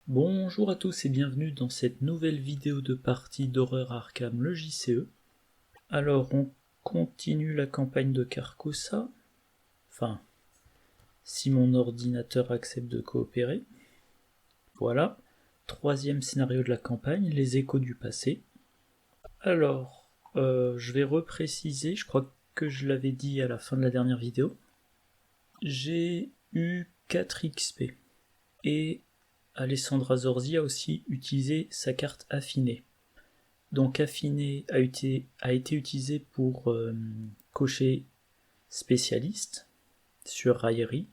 Bonjour à tous et bienvenue dans cette nouvelle vidéo de partie d'Horreur Arkham, le JCE. Alors on continue la campagne de Carcosa, enfin si mon ordinateur accepte de coopérer. Voilà, troisième scénario de la campagne, les échos du passé. Alors, je vais repréciser, je crois que je l'avais dit à la fin de la dernière vidéo. J'ai eu 4 XP et Alessandra Zorzi a aussi utilisé sa carte affinée. Donc affiné a été utilisé pour cocher spécialiste sur raillerie.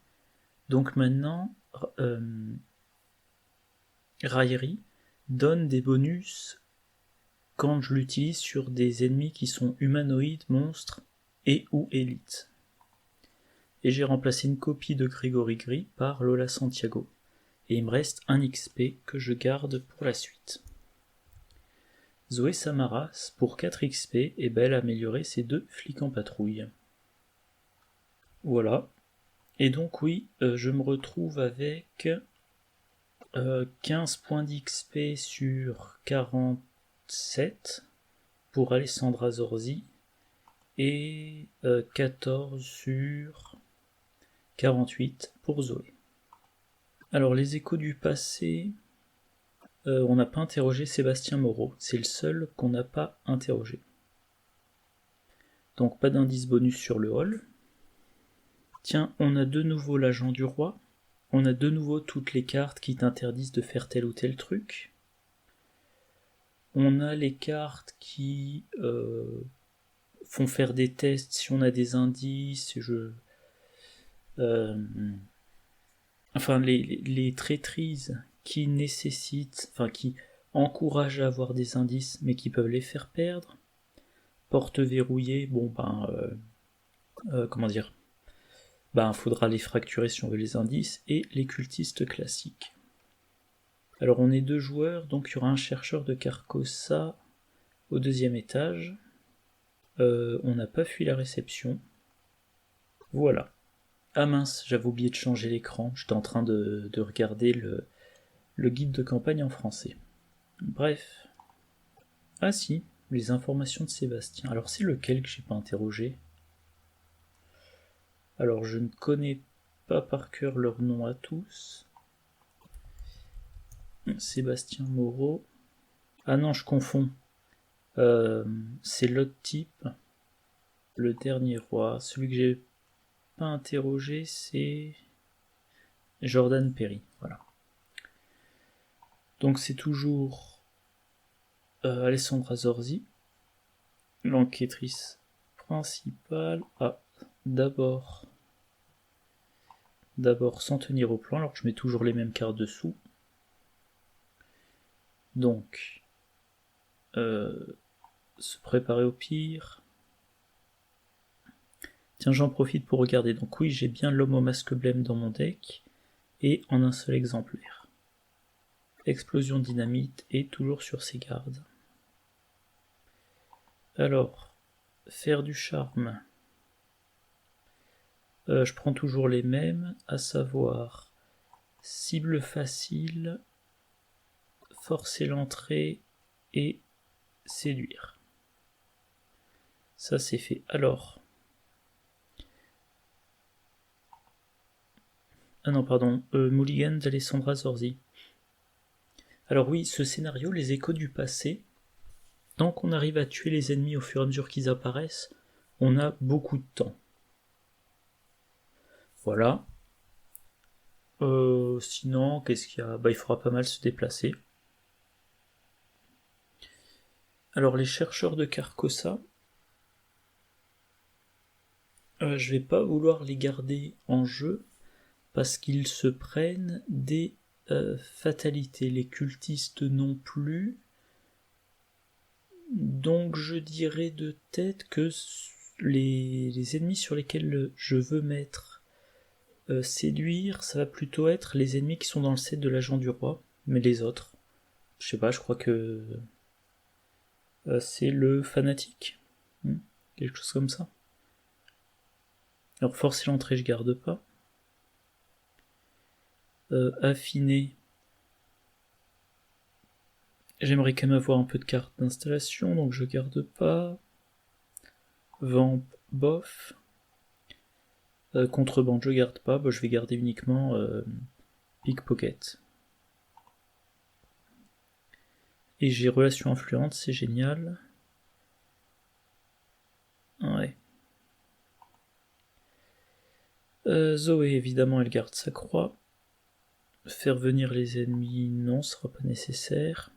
Donc maintenant, raillerie donne des bonus quand je l'utilise sur des ennemis qui sont humanoïdes, monstres et ou élites. Et j'ai remplacé une copie de Grégory Gris par Lola Santiago. Et il me reste un XP que je garde pour la suite. Zoé Samaras, pour 4 XP, et elle a amélioré ses 2 flics en patrouille. Voilà. Et donc oui, je me retrouve avec 15 points d'XP sur 47 pour Alessandra Zorzi et 14 sur 48 pour Zoé. Alors les échos du passé, on n'a pas interrogé Sébastien Moreau, c'est le seul qu'on n'a pas interrogé. Donc pas d'indice bonus sur le hall. Tiens, on a de nouveau l'agent du roi, on a de nouveau toutes les cartes qui t'interdisent de faire tel ou tel truc. On a les cartes qui font faire des tests si on a des indices, enfin les traîtrises qui nécessitent, enfin qui encouragent à avoir des indices mais qui peuvent les faire perdre. Porte verrouillée, bon comment dire, faudra les fracturer si on veut les indices, et les cultistes classiques. Alors on est 2 joueurs, donc il y aura un chercheur de Carcosa au 2e étage. On n'a pas fui la réception. Voilà. Ah mince, j'avais oublié de changer l'écran, j'étais en train de regarder le guide de campagne en français. Bref. Ah si, les informations de Sébastien. Alors c'est lequel que j'ai pas interrogé? Alors je ne connais pas par cœur leur nom à tous. Sébastien Moreau. Ah non, je confonds. C'est l'autre type. Le dernier roi. Celui que j'ai pas interrogé, c'est Jordan Perry. Voilà. Donc c'est toujours Alessandra Zorzi, l'enquêtrice principale. Ah, d'abord s'en tenir au plan, alors que je mets toujours les mêmes cartes dessous. Donc, se préparer au pire. Tiens, j'en profite pour regarder. Donc oui, j'ai bien l'homme au masque blême dans mon deck, et en un seul exemplaire. Explosion dynamite, et toujours sur ses gardes. Alors, faire du charme. Je prends toujours les mêmes, à savoir cible facile, forcer l'entrée et séduire. Ça c'est fait. Alors, Mulligan d'Alessandra Zorzi. Alors oui, ce scénario, les échos du passé, tant qu'on arrive à tuer les ennemis au fur et à mesure qu'ils apparaissent, on a beaucoup de temps. Voilà. Sinon, qu'est-ce qu'il y a? Il faudra pas mal se déplacer. Alors les chercheurs de Carcosa, je vais pas vouloir les garder en jeu parce qu'ils se prennent des fatalités. Les cultistes non plus. Donc je dirais de tête que les ennemis sur lesquels je veux mettre séduire, ça va plutôt être les ennemis qui sont dans le set de l'agent du roi, mais les autres, je sais pas, je crois que c'est le fanatique, quelque chose comme ça. Alors forcer l'entrée, je garde pas. Affiner, J'aimerais quand même avoir un peu de cartes d'installation, donc je garde pas. Vamp, bof. Contrebande, je garde pas, je vais garder uniquement pickpocket. Et j'ai relation influente, c'est génial. Ouais. Zoé, évidemment, elle garde sa croix. Faire venir les ennemis, non, ce sera pas nécessaire.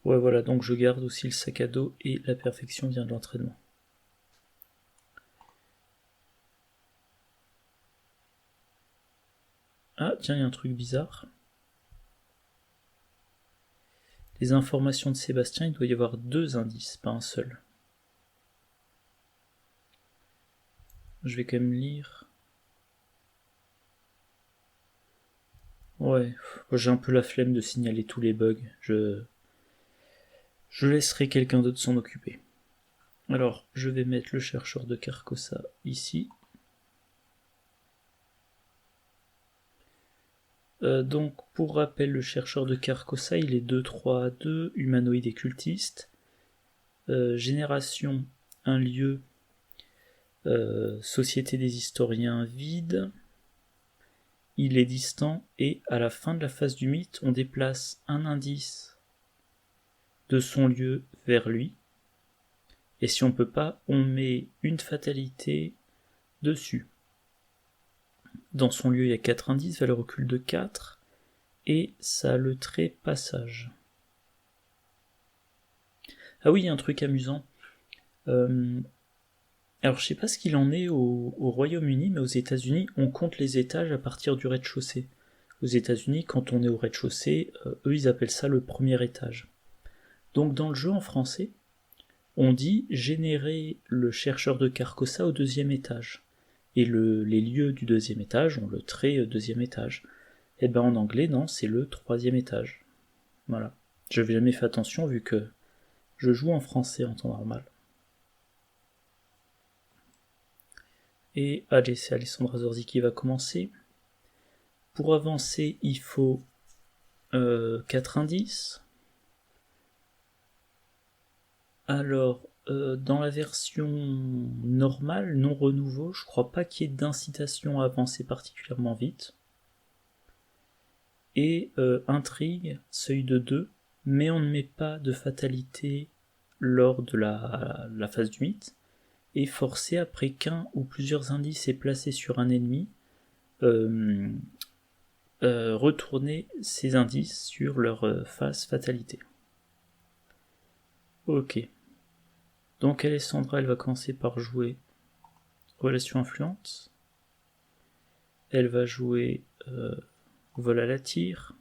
Ouais, voilà, donc je garde aussi le sac à dos et la perfection vient de l'entraînement. Ah, tiens, il y a un truc bizarre. Les informations de Sébastien, il doit y avoir 2 indices, pas un seul. Je vais quand même lire. Ouais, j'ai un peu la flemme de signaler tous les bugs. Je laisserai quelqu'un d'autre s'en occuper. Alors, je vais mettre le chercheur de Carcosa ici. Donc, pour rappel, le chercheur de Carcosa, il est 2-3-2, humanoïde et cultiste. Génération, un lieu, société des historiens vide. Il est distant et à la fin de la phase du mythe, on déplace un indice de son lieu vers lui. Et si on peut pas, on met une fatalité dessus. Dans son lieu, il y a 4 indices, valeur recul de 4, et ça a le trait passage. Ah oui, un truc amusant. Alors je sais pas ce qu'il en est au Royaume-Uni, mais aux États-Unis, on compte les étages à partir du rez-de-chaussée. Aux États-Unis, quand on est au rez-de-chaussée, eux ils appellent ça le premier étage. Donc dans le jeu en français, on dit générer le chercheur de Carcosa au 2e étage. Et les lieux du 2e étage ont le trait 2e étage. Et ben en anglais, non, c'est le 3e étage. Voilà. Je n'avais jamais fait attention vu que je joue en français en temps normal. Et allez, c'est Alessandra Zorzi qui va commencer. Pour avancer, il faut 4 indices. Alors, dans la version normale, non renouveau, je crois pas qu'il y ait d'incitation à avancer particulièrement vite. Et intrigue, seuil de 2, mais on ne met pas de fatalité lors de la phase du mythe. Et forcé après qu'un ou plusieurs indices est placé sur un ennemi, retourner ces indices sur leur face fatalité. Ok. Donc Alessandra, elle va commencer par jouer relation influente. Elle va jouer vol à la tire.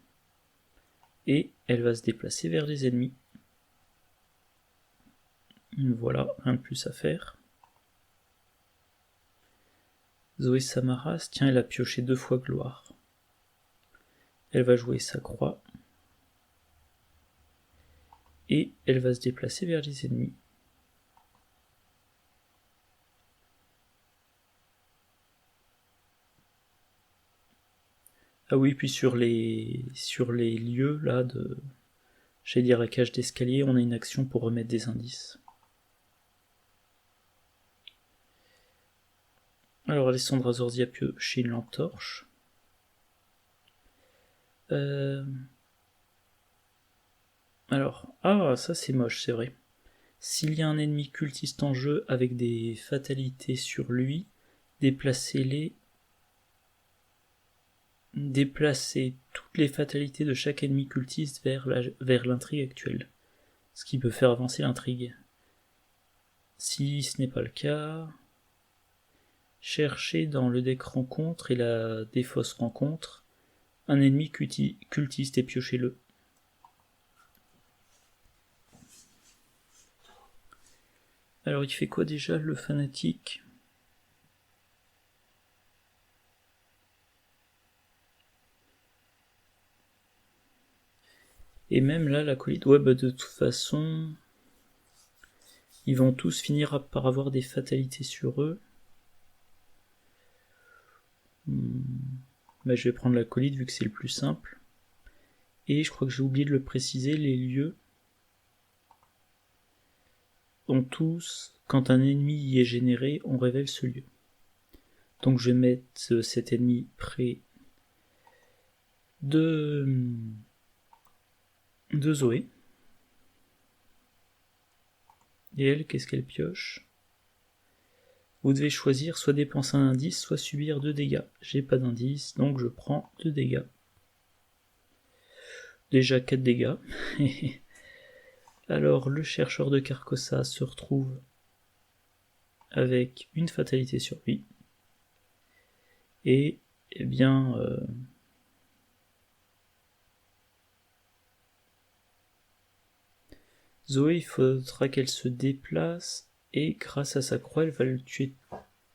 Et elle va se déplacer vers les ennemis. Voilà, rien de plus à faire. Zoé Samaras, tiens, elle a pioché 2 fois gloire. Elle va jouer sa croix. Et elle va se déplacer vers les ennemis. Ah oui, puis sur les lieux là j'allais dire la cage d'escalier, on a une action pour remettre des indices. Alors Alessandra Zorzi a pioché une lampe torche. Alors, ah ça c'est moche, c'est vrai. S'il y a un ennemi cultiste en jeu avec des fatalités sur lui, déplacez toutes les fatalités de chaque ennemi cultiste vers l'intrigue actuelle. Ce qui peut faire avancer l'intrigue. Si ce n'est pas le cas, cherchez dans le deck rencontre et la défausse rencontre un ennemi cultiste et piochez-le. Alors il fait quoi déjà le fanatique ? Et même là, l'acolyte, ouais, de toute façon, Ils vont tous finir par avoir des fatalités sur eux. Bah, je vais prendre l'acolyte vu que c'est le plus simple. Et je crois que j'ai oublié de le préciser, les lieux ont tous, quand un ennemi y est généré, on révèle ce lieu. Donc je vais mettre cet ennemi près de Zoé. Et elle, qu'est-ce qu'elle pioche? Vous devez choisir soit dépenser un indice, soit subir 2 dégâts. J'ai pas d'indice, donc je prends 2 dégâts. Déjà 4 dégâts. Alors le chercheur de Carcosa se retrouve avec une fatalité sur lui. Et eh bien Zoé, il faudra qu'elle se déplace et grâce à sa croix, elle va le tuer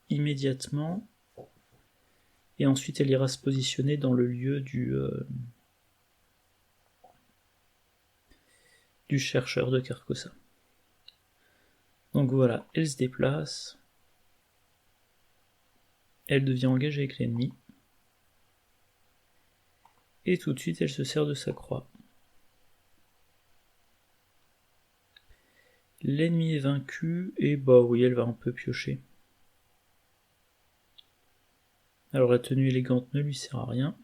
immédiatement. Et ensuite, elle ira se positionner dans le lieu du chercheur de Carcosa. Donc voilà, elle se déplace. Elle devient engagée avec l'ennemi. Et tout de suite, elle se sert de sa croix. L'ennemi est vaincu, et bah oui, elle va un peu piocher. Alors la tenue élégante ne lui sert à rien.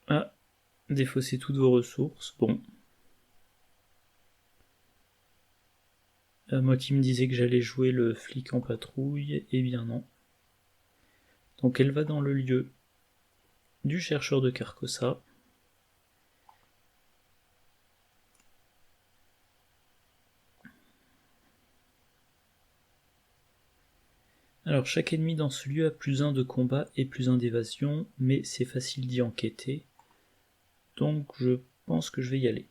Ah, défausser toutes vos ressources, bon. Moi qui me disais que j'allais jouer le flic en patrouille, eh bien non. Donc elle va dans le lieu du chercheur de Carcosa. Alors chaque ennemi dans ce lieu a +1 de combat et +1 d'évasion, mais c'est facile d'y enquêter. Donc je pense que je vais y aller.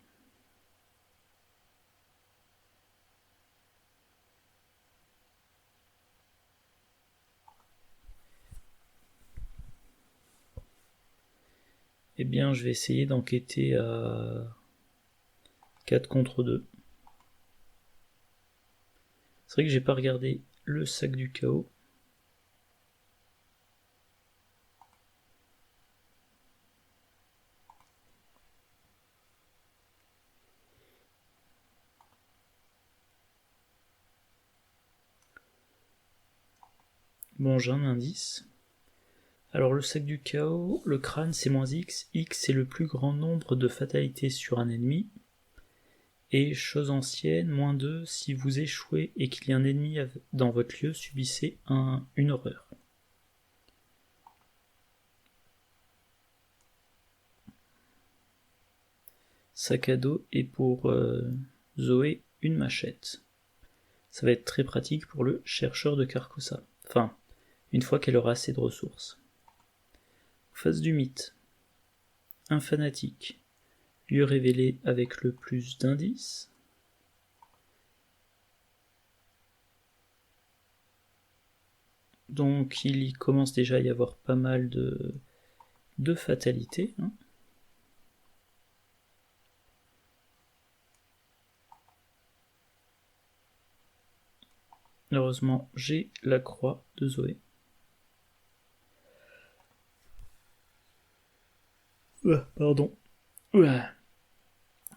Eh bien je vais essayer d'enquêter à 4 contre 2. C'est vrai que j'ai pas regardé le sac du chaos. Bon, j'ai un indice. Alors le sac du chaos, le crâne c'est -X, X c'est le plus grand nombre de fatalités sur un ennemi, et chose ancienne, -2, si vous échouez et qu'il y a un ennemi dans votre lieu, subissez une horreur. Sac à dos, et pour Zoé, une machette. Ça va être très pratique pour le chercheur de Carcosa. Enfin, une fois qu'elle aura assez de ressources. Face du mythe. Un fanatique. Lieu révélé avec le plus d'indices. Donc il commence déjà à y avoir pas mal de fatalités. Hein. Heureusement, j'ai la croix de Zoé. Pardon.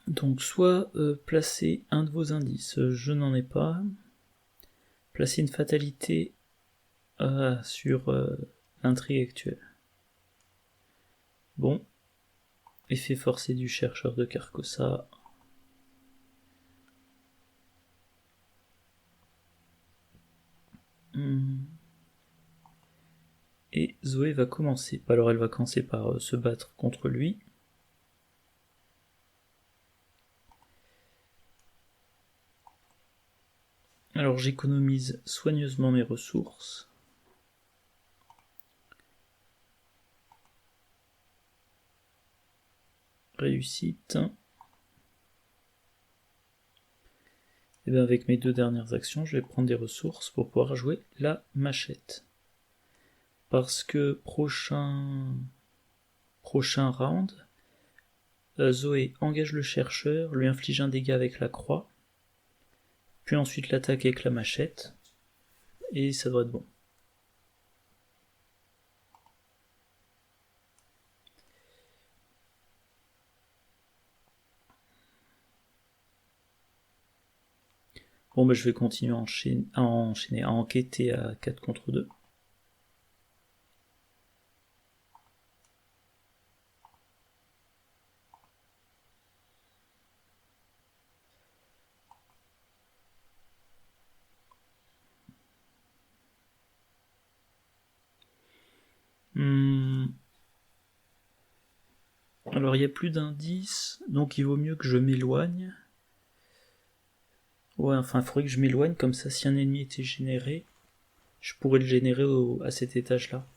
Donc soit placer un de vos indices, je n'en ai pas. Placer une fatalité sur l'intrigue actuelle. Bon. Effet forcé du chercheur de Carcosa. Et Zoé va commencer. Alors elle va commencer par se battre contre lui. Alors j'économise soigneusement mes ressources. Réussite. Et bien avec mes 2 dernières actions, je vais prendre des ressources pour pouvoir jouer la machette. Parce que prochain round, Zoé engage le chercheur, lui inflige un dégât avec la croix, puis ensuite l'attaque avec la machette, et ça devrait être bon. Bon, bah, je vais continuer à enquêter à 4 contre 2. Alors, il n'y a plus d'indices, donc il vaut mieux que je m'éloigne. Ouais, enfin, il faudrait que je m'éloigne, comme ça, si un ennemi était généré, je pourrais le générer à cet étage-là.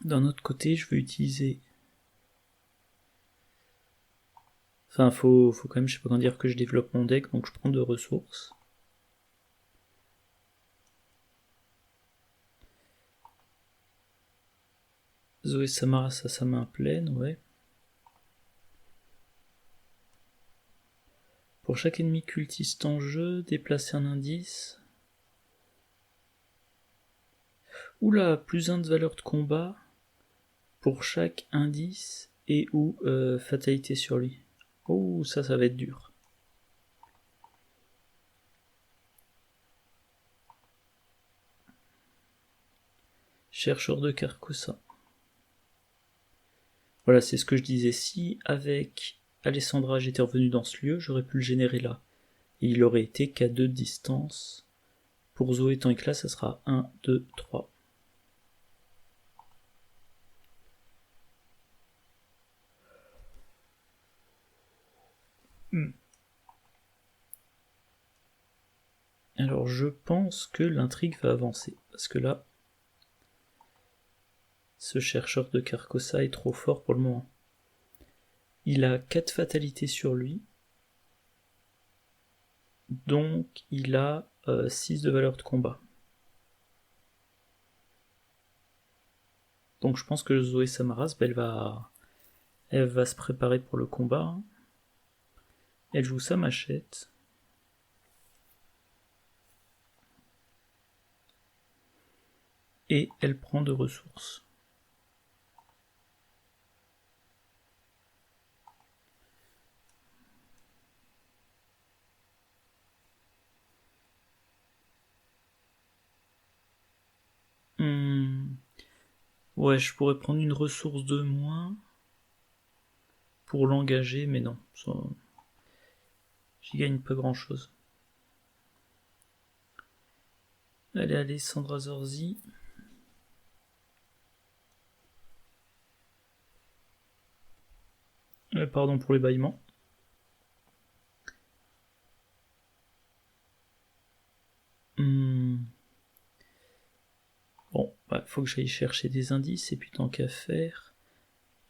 D'un autre côté, je veux utiliser... Enfin, faut quand même, je sais pas comment dire, que je développe mon deck, donc je prends 2 ressources. Zoé Samaras à sa main pleine, ouais. Pour chaque ennemi cultiste en jeu, déplacer un indice. Oula, plus 1 de valeur de combat pour chaque indice et ou fatalité sur lui. Oh, ça va être dur. Chercheur de Carcosa. Voilà, c'est ce que je disais. Si avec Alessandra j'étais revenu dans ce lieu, j'aurais pu le générer là. Et il aurait été qu'à 2 de distance. Pour Zoé tant que là, ça sera 1, 2, 3. Alors je pense que l'intrigue va avancer. Parce que là, ce chercheur de Carcosa est trop fort pour le moment. Il a 4 fatalités sur lui. Donc il a 6 de valeur de combat. Donc je pense que Zoé Samaras, elle va se préparer pour le combat. Elle joue sa machette. Et elle prend 2 ressources. Ouais, je pourrais prendre une ressource de moins pour l'engager, mais non, j'y gagne pas grand chose. Allez, Sandra Zorzi. Pardon pour les bâillements. Bon, bah, faut que j'aille chercher des indices, et puis tant qu'à faire,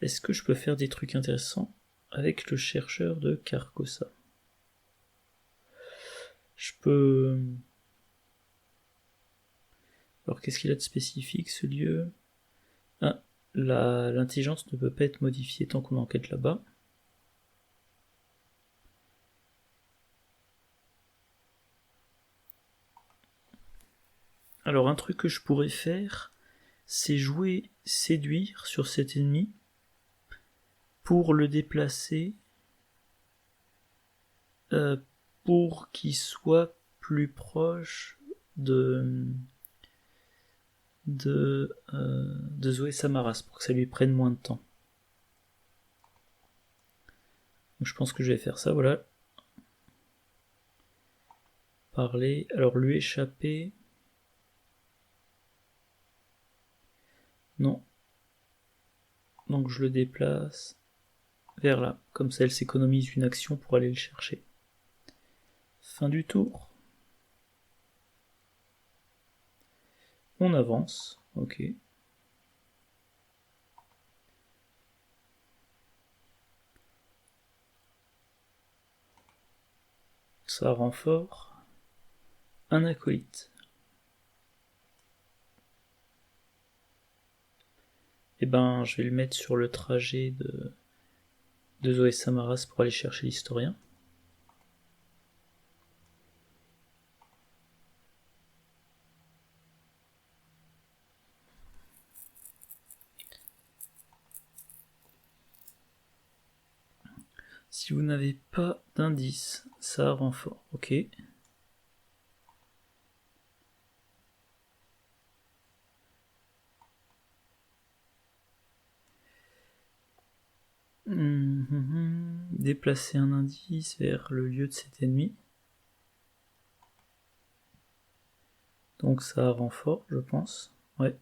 est-ce que je peux faire des trucs intéressants avec le chercheur de Carcosa? Je peux... Alors qu'est-ce qu'il a de spécifique ce lieu? Ah, l'intelligence ne peut pas être modifiée tant qu'on enquête là-bas. Alors un truc que je pourrais faire, c'est jouer séduire sur cet ennemi pour le déplacer pour qu'il soit plus proche de Zoé Samaras, pour que ça lui prenne moins de temps. Donc je pense que je vais faire ça, voilà. Parler, alors lui échapper... Non. Donc je le déplace vers là, comme ça elle s'économise une action pour aller le chercher. Fin du tour. On avance, ok. Ça renfort. Un acolyte. Et ben, je vais le mettre sur le trajet de Zoé Samaras pour aller chercher l'historien. Si vous n'avez pas d'indice, ça renfort, ok. Déplacer un indice vers le lieu de cet ennemi. Donc ça renfort, je pense. Ouais.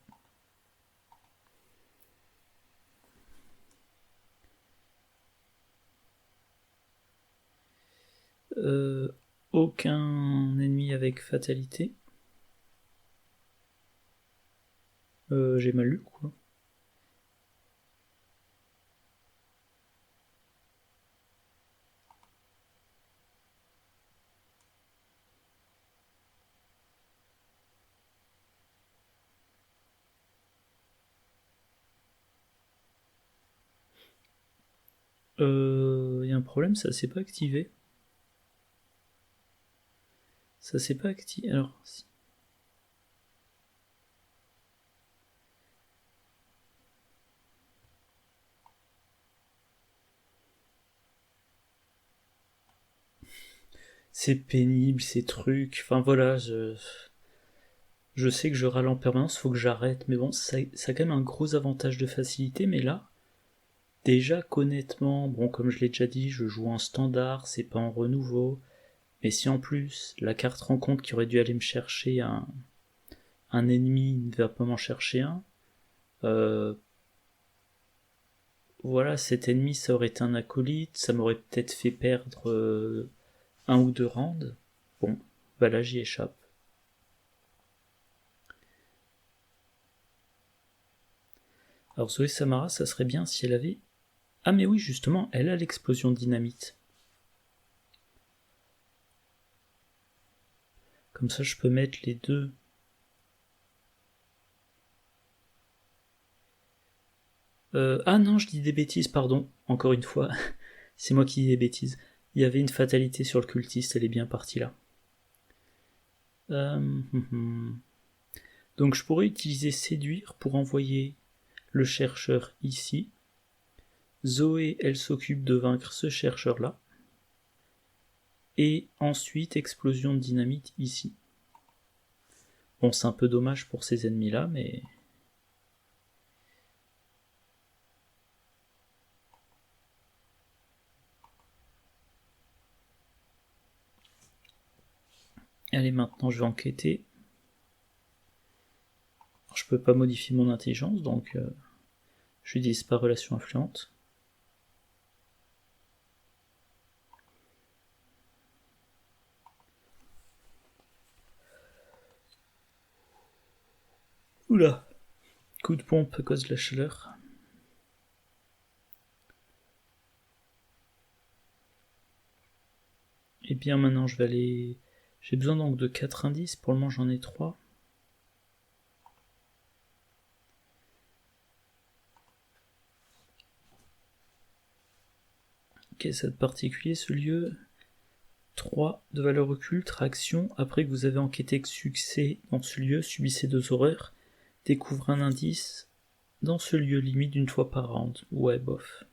Aucun ennemi avec fatalité. J'ai mal lu, quoi. Y a un problème, ça s'est pas activé. Ça s'est pas activé. Alors, si. C'est pénible, ces trucs. Enfin voilà, je sais que je râle en permanence, faut que j'arrête. Mais bon, ça a quand même un gros avantage de facilité. Mais là, déjà qu'honnêtement, bon, comme je l'ai déjà dit, je joue en standard, c'est pas en renouveau. Mais si en plus, la carte rencontre qui aurait dû aller me chercher un ennemi ne va pas m'en chercher un, voilà, cet ennemi, ça aurait été un acolyte, ça m'aurait peut-être fait perdre un ou deux rounds. Bon, bah là j'y échappe. Alors Zoé Samara, ça serait bien si elle avait... Ah mais oui, justement, elle a l'explosion de dynamite. Comme ça, je peux mettre les deux. Ah non, je dis des bêtises, pardon. Encore une fois, c'est moi qui dis des bêtises. Il y avait une fatalité sur le cultiste, elle est bien partie là. Donc je pourrais utiliser séduire pour envoyer le chercheur ici. Zoé, elle s'occupe de vaincre ce chercheur-là. Et ensuite, explosion de dynamite ici. Bon, c'est un peu dommage pour ces ennemis-là, mais... Allez, maintenant, je vais enquêter. Alors, je peux pas modifier mon intelligence, donc je n'utilise pas relation influente. Oula! Coup de pompe à cause de la chaleur. Et bien maintenant je vais aller... J'ai besoin donc de 4 indices, pour le moment j'en ai 3. Qu'est-ce que c'est de particulier ce lieu? 3 de valeur occulte, réaction, après que vous avez enquêté avec succès dans ce lieu, subissez 2 horreurs, découvre un indice dans ce lieu limite d'une fois par round. Ouais, bof.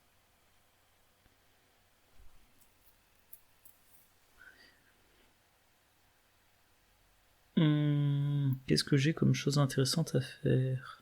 Qu'est-ce que j'ai comme chose intéressante à faire?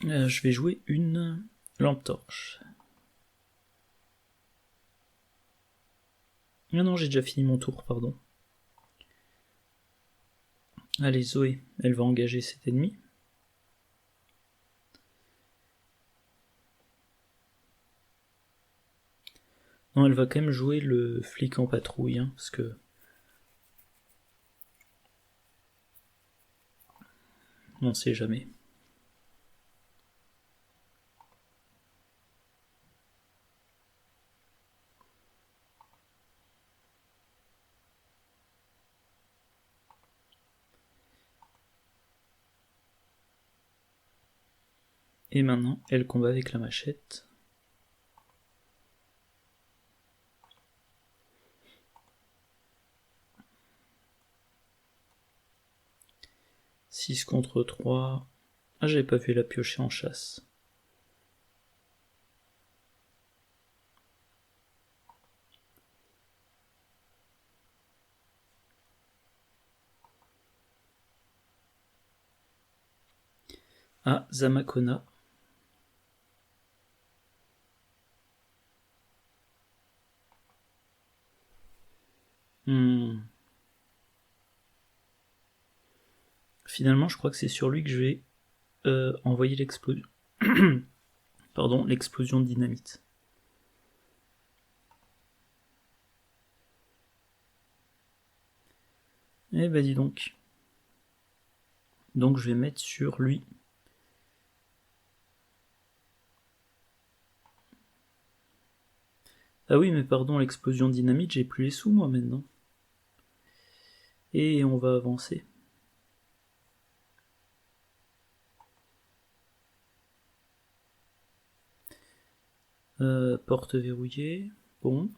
Je vais jouer une lampe torche. Ah non, j'ai déjà fini mon tour, pardon. Allez, Zoé, elle va engager cet ennemi. Non, elle va quand même jouer le flic en patrouille, hein, parce que... on sait jamais. Et maintenant, elle combat avec la machette. « 6 contre 3. Ah, j'avais pas vu la piocher en chasse. Ah, Zamakona. Finalement, je crois que c'est sur lui que je vais envoyer l'explosion. Pardon, l'explosion de dynamite. Eh ben dis donc. Donc je vais mettre sur lui. Ah oui, mais pardon, l'explosion de dynamite, j'ai plus les sous moi maintenant. Et on va avancer. Porte verrouillée. Bon.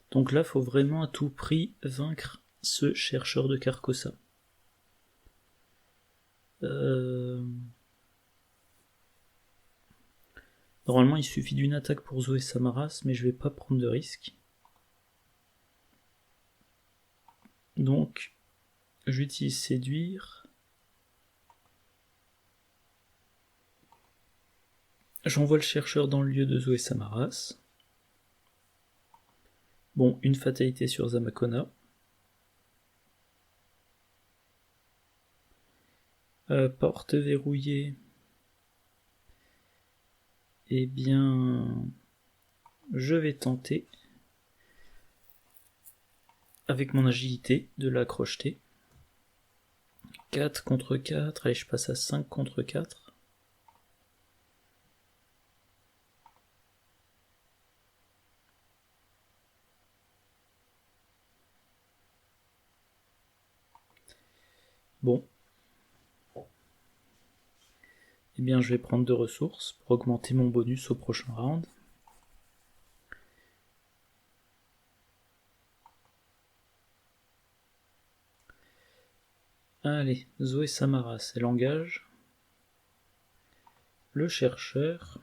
Donc là, faut vraiment à tout prix vaincre ce chercheur de Carcosa. Normalement, il suffit d'une attaque pour Zoé Samaras, mais je vais pas prendre de risque. Donc, j'utilise séduire. J'envoie le chercheur dans le lieu de Zoé Samaras. Bon, une fatalité sur Zamakona. Porte verrouillée. Eh bien, je vais tenter, avec mon agilité, de la crocheter. 4 contre 4, allez, je passe à 5 contre 4. Bon. Eh bien, je vais prendre 2 ressources pour augmenter mon bonus au prochain round. Allez, Zoé Samaras, elle engage. Le chercheur.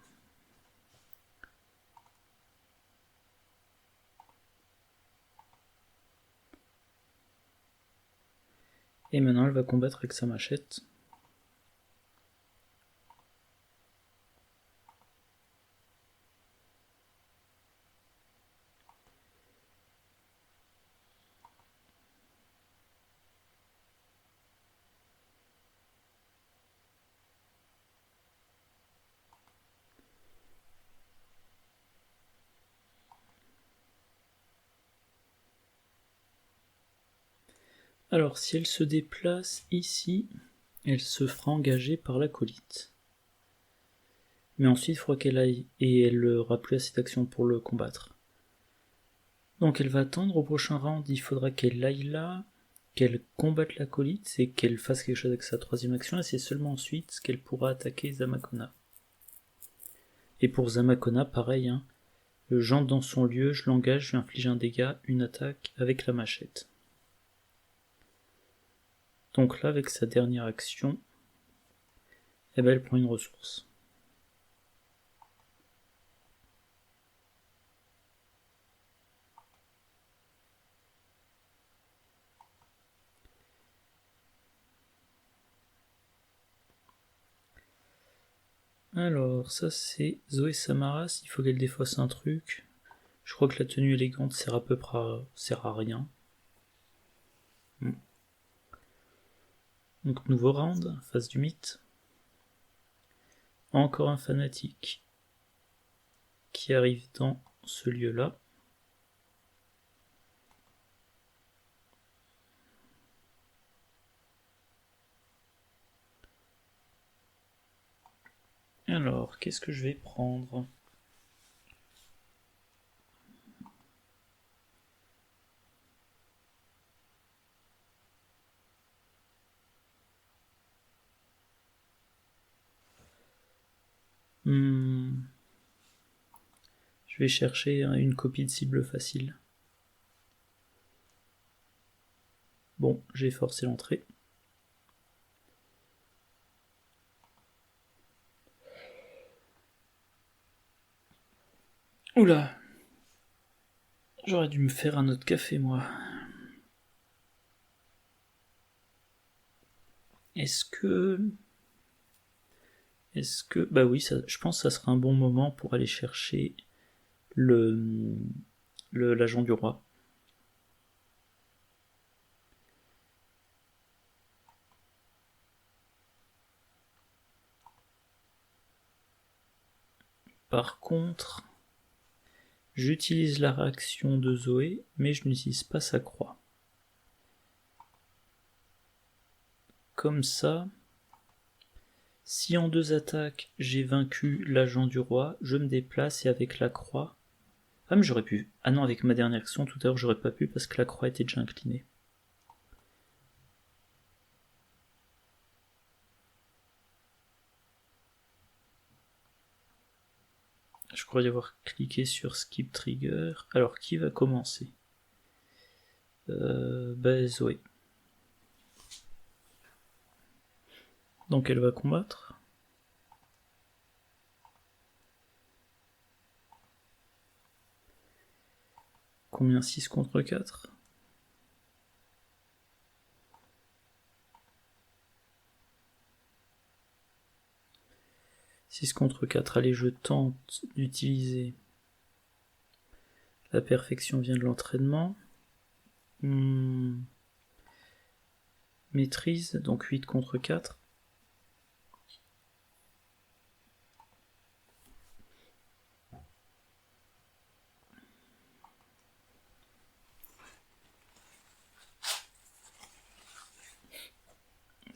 Et maintenant, elle va combattre avec sa machette. Alors, si elle se déplace ici, elle se fera engager par l'acolyte. Mais ensuite, il faudra qu'elle aille, et elle n'aura plus assez d'action pour le combattre. Donc elle va attendre au prochain round, il faudra qu'elle aille là, qu'elle combatte l'acolyte, et qu'elle fasse quelque chose avec sa troisième action, et c'est seulement ensuite qu'elle pourra attaquer Zamakona. Et pour Zamakona, pareil, hein, j'entre dans son lieu, je l'engage, je lui inflige un dégât, une attaque avec la machette. Donc là, avec sa dernière action, eh ben, elle prend une ressource. Alors, ça c'est Zoé Samaras, il faut qu'elle défausse un truc. Je crois que la tenue élégante sert à peu près sert à rien. Donc nouveau round, face du mythe. Encore un fanatique qui arrive dans ce lieu-là. Alors, qu'est-ce que je vais prendre ? Je vais chercher une copie de cible facile. Bon, j'ai forcé l'entrée. Oula! J'aurais dû me faire un autre café, moi. Est-ce que... Bah oui, je pense que ça sera un bon moment pour aller chercher l'agent du roi. Par contre, j'utilise la réaction de Zoé, mais je n'utilise pas sa croix. Comme ça, si en 2 attaques j'ai vaincu l'agent du roi, je me déplace et avec la croix... Ah mais j'aurais pu... Ah non, avec ma dernière action tout à l'heure j'aurais pas pu parce que la croix était déjà inclinée. Je crois y avoir cliqué sur Skip Trigger. Alors qui va commencer ? Bah Zoé. Donc elle va combattre. Combien 6 contre 4 ? « 6 contre 4, allez, je tente d'utiliser la perfection vient de l'entraînement. Maîtrise, donc 8 contre 4.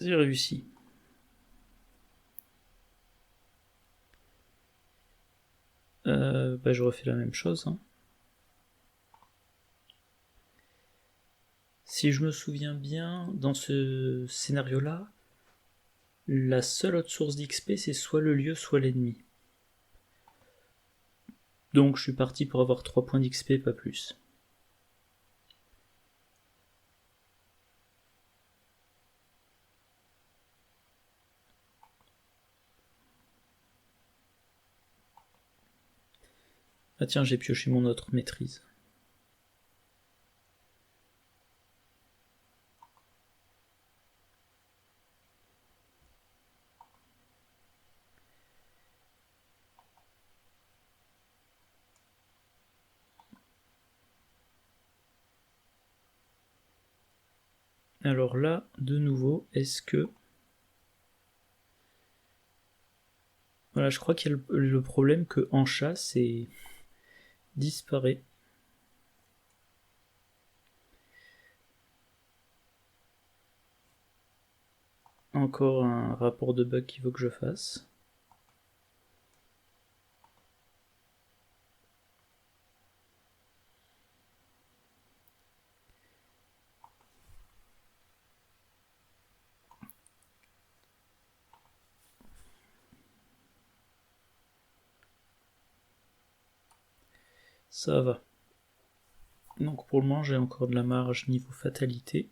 J'ai réussi. Bah je refais la même chose. Hein. Si je me souviens bien, dans ce scénario-là, la seule autre source d'XP, c'est soit le lieu, soit l'ennemi. Donc je suis parti pour avoir 3 points d'XP, pas plus. Ah tiens, j'ai pioché mon autre maîtrise. Alors là, de nouveau, est-ce que... Voilà, je crois qu'il y a le problème que en chat, c'est... disparaît. Encore un rapport de bug qu'il faut que je fasse. Ça va. Donc pour le moment, j'ai encore de la marge niveau fatalité.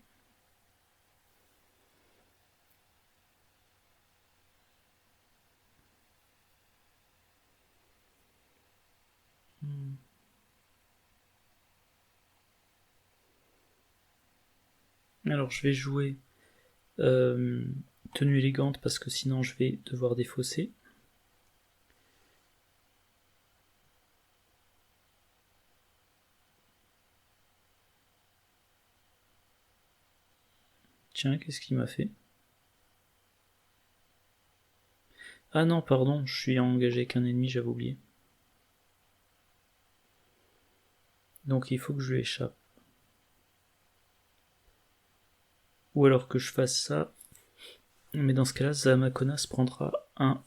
Alors je vais jouer tenue élégante parce que sinon je vais devoir défausser. Tiens, qu'est-ce qu'il m'a fait ? Ah non, pardon, je suis engagé avec un ennemi, j'avais oublié. Donc il faut que je lui échappe. Ou alors que je fasse ça. Mais dans ce cas-là, Zamakonas prendra un.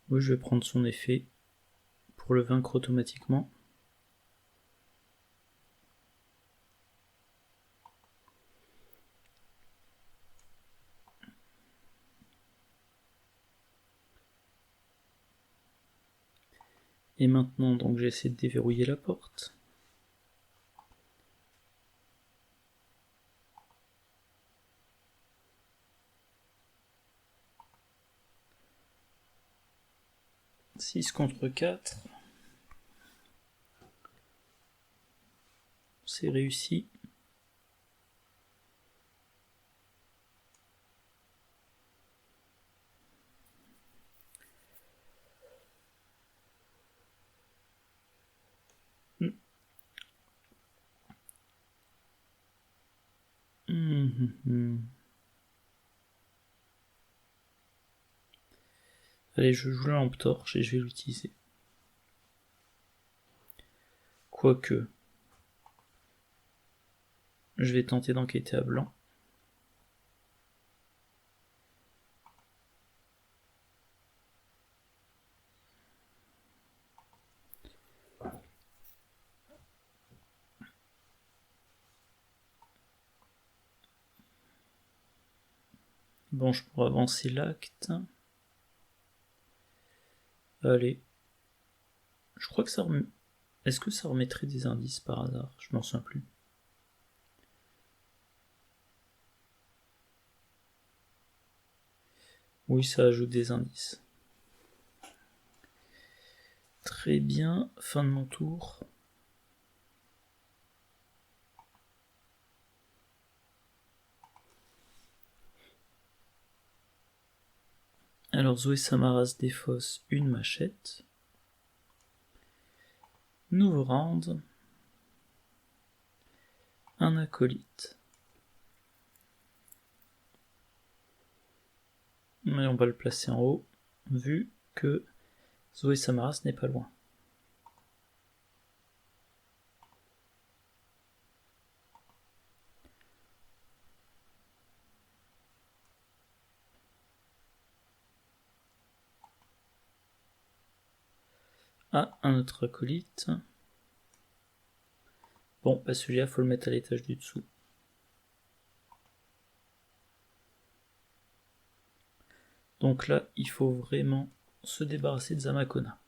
Oui, je vais prendre son effet pour le vaincre automatiquement. Et maintenant, donc j'essaie de déverrouiller la porte. « 6 contre 4. C'est réussi. Allez, je joue la lampe torche et je vais l'utiliser. Quoique, je vais tenter d'enquêter à blanc. Bon, je pourrais avancer l'acte. Allez. Je crois que ça remet... Est-ce que ça remettrait des indices par hasard? Je m'en souviens plus. Oui, ça ajoute des indices. Très bien, fin de mon tour. Alors Zoé Samaras défausse une machette. Nouveau round. Un acolyte. Mais on va le placer en haut, vu que Zoé Samaras n'est pas loin. Ah, un autre acolyte. Bon, bah celui-là, faut le mettre à l'étage du dessous. Donc là, il faut vraiment se débarrasser de Zamakona.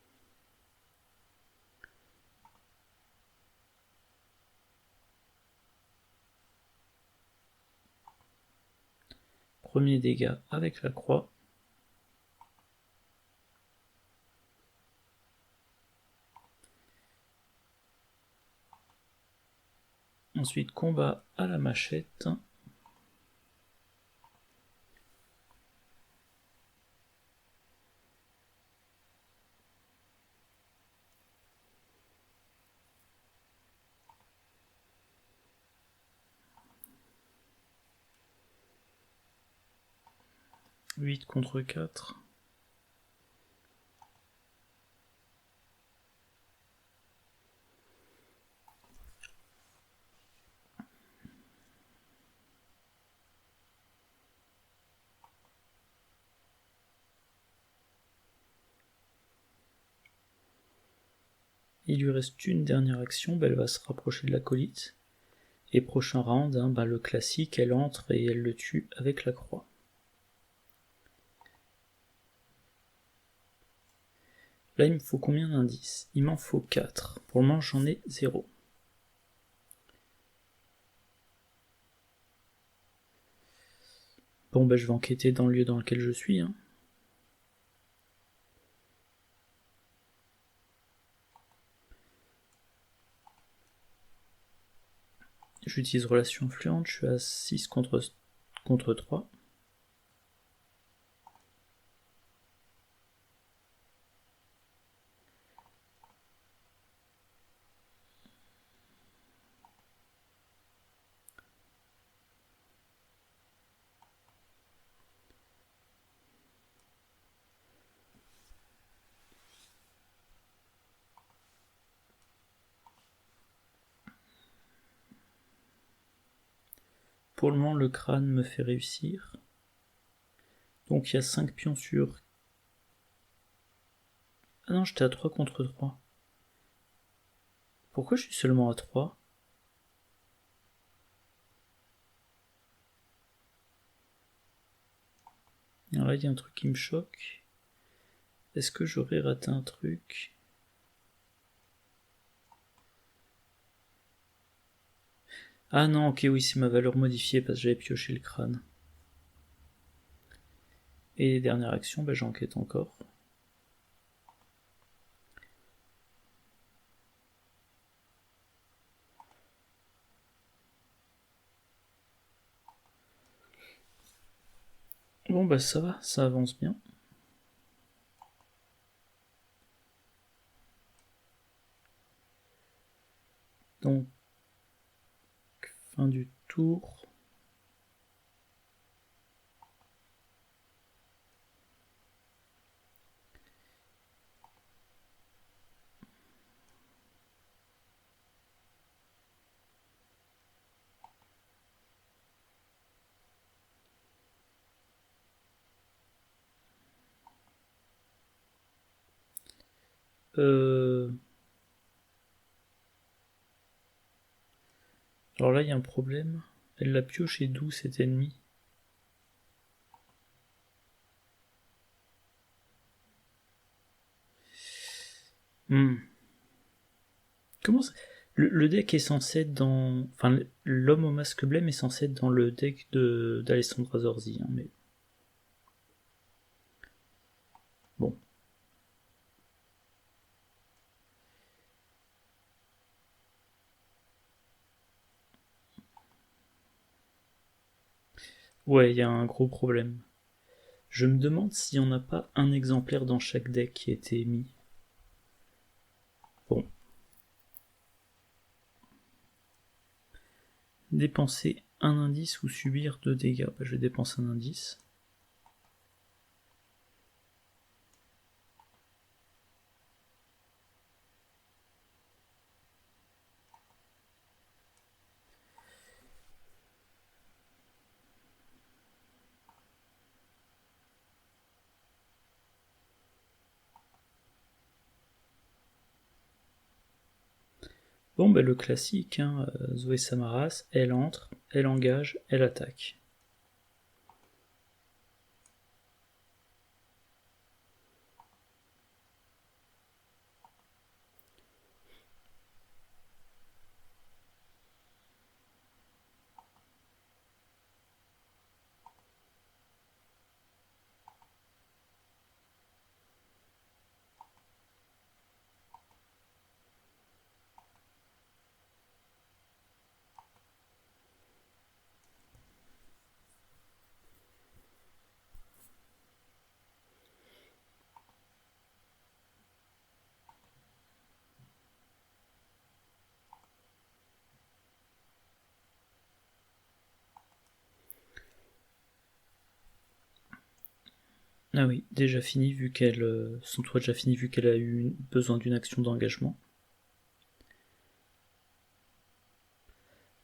Premier dégât avec la croix. Ensuite, combat à la machette. « 8 contre 4. Il lui reste une dernière action, bah elle va se rapprocher de l'acolyte. Et prochain round, hein, bah le classique, elle entre et elle le tue avec la croix. Là, il me faut combien d'indices? Il m'en faut 4. Pour le moment, j'en ai 0. Bon, bah je vais enquêter dans le lieu dans lequel je suis. Hein. J'utilise relation influente, je suis à 6 contre 3. Pour le moment, le crâne me fait réussir. Donc il y a 5 pions sur... Ah non, j'étais à 3 contre 3. Pourquoi je suis seulement à 3? Alors là, il y a un truc qui me choque. Est-ce que j'aurais raté un truc? Ah non, ok, oui, c'est ma valeur modifiée parce que j'avais pioché le crâne. Et dernière action, bah, j'enquête encore. Bon bah ça va, ça avance bien. Donc, fin du tour. Alors là, il y a un problème. Elle l'a pioché d'où cet ennemi? Comment ça... le deck est censé être dans... Enfin, l'homme au masque blême est censé être dans le deck d'Alessandra Zorzi, hein, mais... Bon. Ouais, il y a un gros problème. Je me demande s'il n'y en a pas un exemplaire dans chaque deck qui a été émis. Bon. Dépenser un indice ou subir 2 dégâts. Bah, je vais dépenser un indice. Bon, bah le classique, hein, Zoé Samaras, elle entre, elle engage, elle attaque. Ah oui, déjà fini vu qu'elle... son tour déjà fini vu qu'elle a eu besoin d'une action d'engagement.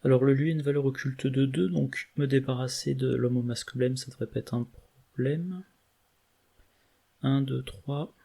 Alors le lui a une valeur occulte de 2, donc me débarrasser de l'homme au masque blême, ça devrait pas être un problème. 1, 2, 3.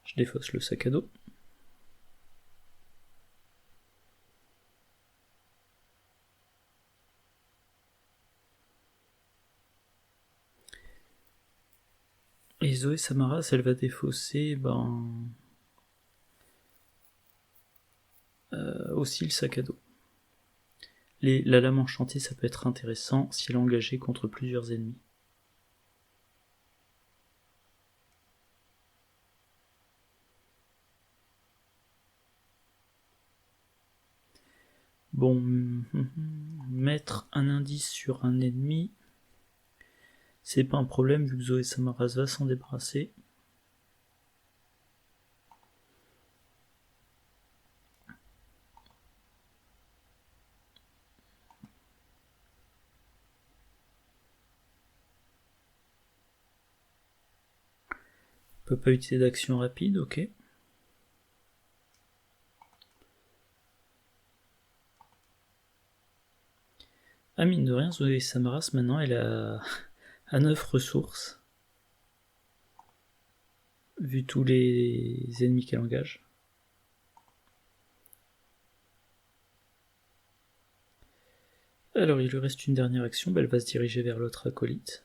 Je défausse le sac à dos. Et Zoé Samaras, elle va défausser, aussi le sac à dos. La lame enchantée, ça peut être intéressant si elle est engagée contre plusieurs ennemis. Bon, mettre un indice sur un ennemi, c'est pas un problème vu que Zoé Samaras va s'en débarrasser. peut pas utiliser d'action rapide, ok. Ah, mine de rien, Zoé Samaras, maintenant, elle a à 9 ressources. Vu tous les ennemis qu'elle engage. Alors, il lui reste une dernière action, elle va se diriger vers l'autre acolyte.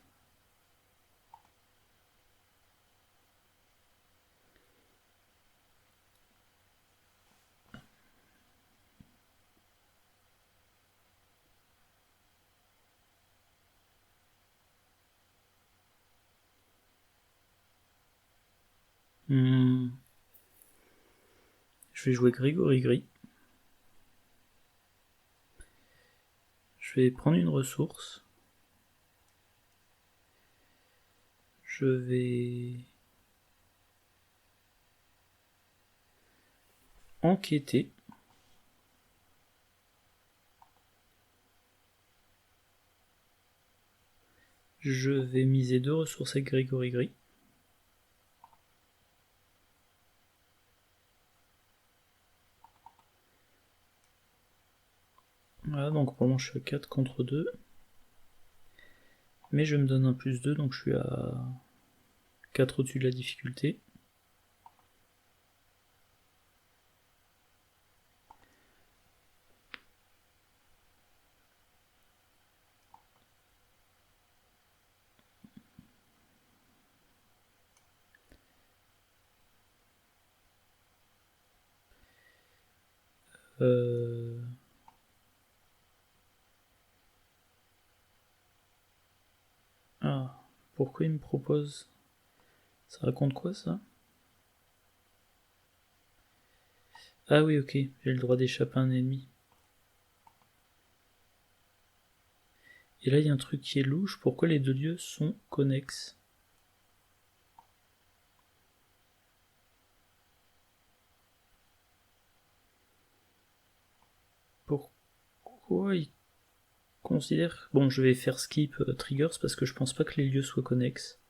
Je vais jouer Grégory Gris. Je vais prendre une ressource. Je vais enquêter. Je vais miser 2 ressources avec Grégory Gris. Voilà, donc pour moi je suis à 4 contre 2. Mais je me donne un plus 2, donc je suis à 4 au-dessus de la difficulté. Ah, pourquoi il me propose... Ça raconte quoi ça? Ah oui, ok, j'ai le droit d'échapper à un ennemi. Et là, il y a un truc qui est louche, pourquoi les 2 lieux sont connexes? Pourquoi il considère... Bon, je vais faire skip triggers parce que je pense pas que les lieux soient connexes.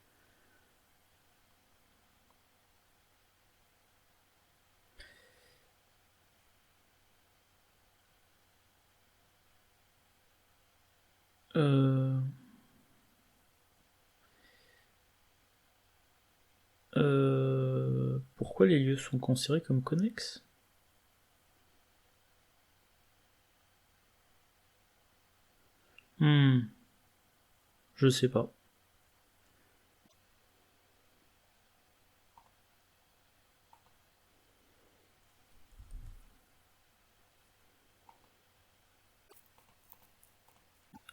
Pourquoi les lieux sont considérés comme connexes? Je sais pas.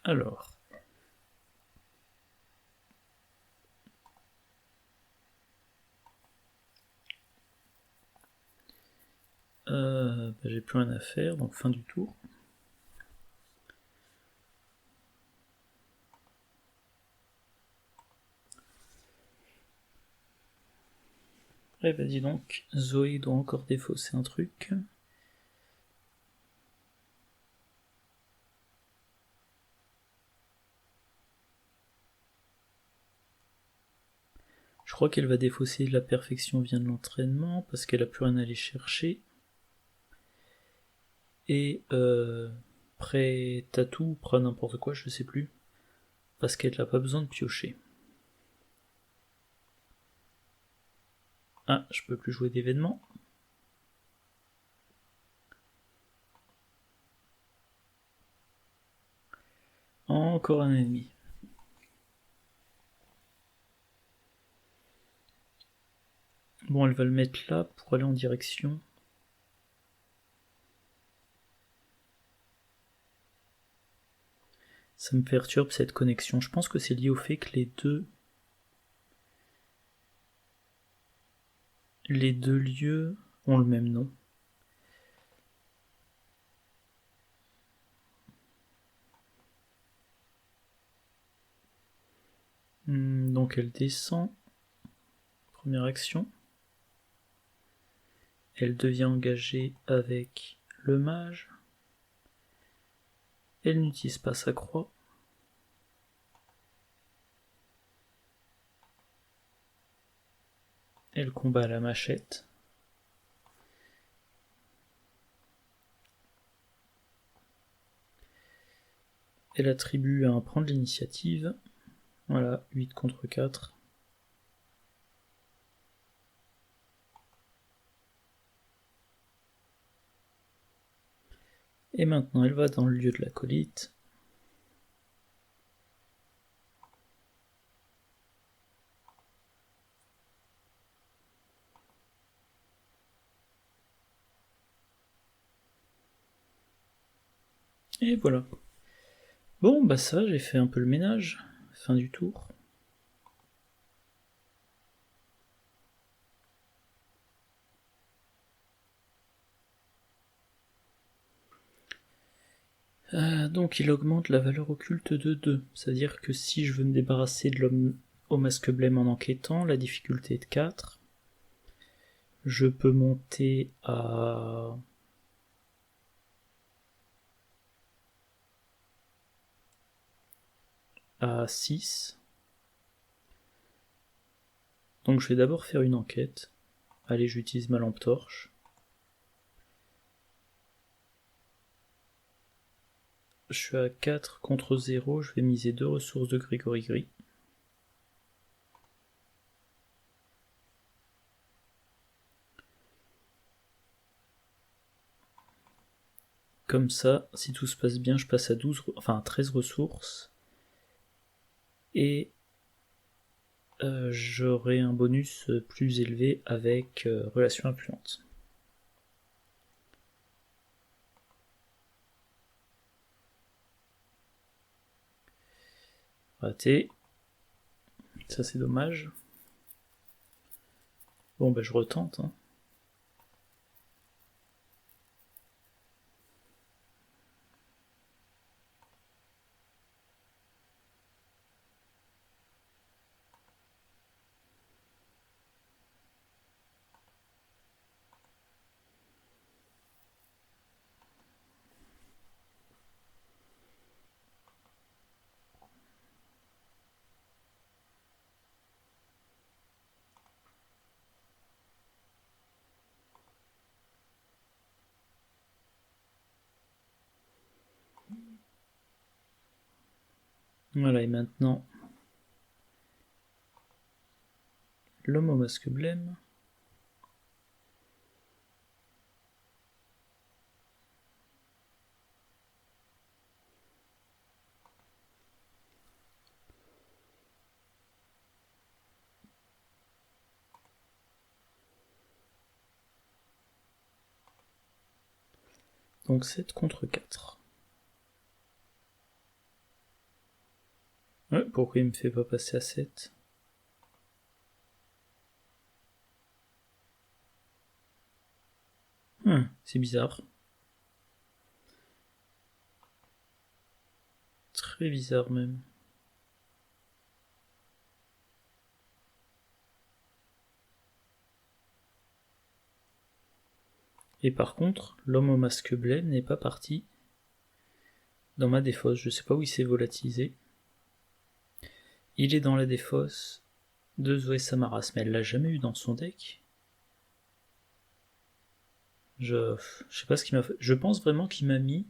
Alors. J'ai plus rien à faire, donc fin du tour. Eh ben dis donc, Zoé doit encore défausser un truc. Je crois qu'elle va défausser la perfection vient de l'entraînement, parce qu'elle a plus rien à aller chercher. Et prêt tatou, prêt n'importe quoi, je sais plus. Parce qu'elle n'a pas besoin de piocher. Ah, je peux plus jouer d'événements. Encore un ennemi. Bon, elle va le mettre là pour aller en direction. Ça me perturbe cette connexion. Je pense que c'est lié au fait que les deux lieux ont le même nom. Donc elle descend. Première action. Elle devient engagée avec le mage. Elle n'utilise pas sa croix. et le combat à la machette. Elle attribue à un prendre l'initiative. Voilà, 8 contre 4. Et maintenant, elle va dans le lieu de l'acolyte. Et voilà. Bon, bah ça, j'ai fait un peu le ménage. Fin du tour. Donc il augmente la valeur occulte de 2. C'est-à-dire que si je veux me débarrasser de l'homme au masque blême en enquêtant, la difficulté est de 4. Je peux monter à... à 6. Donc je vais d'abord faire une enquête. Allez, j'utilise ma lampe torche. Je suis à 4 contre 0, je vais miser 2 ressources de Grégory Gris. Comme ça, si tout se passe bien, je passe à 13 ressources. Et j'aurai un bonus plus élevé avec relation influente. Raté. Ça c'est dommage. Bon bah je retente. Hein. Voilà, et maintenant, l'homme au masque blême. Donc 7 contre 4. Ouais, pourquoi il me fait pas passer à 7? C'est bizarre. Très bizarre même. Et par contre, l'homme au masque blême n'est pas parti dans ma défausse. Je sais pas où il s'est volatilisé. Il est dans la défausse de Zoé Samaras, mais elle l'a jamais eu dans son deck. Je sais pas ce qu'il m'a fait. Je pense vraiment qu'il m'a mis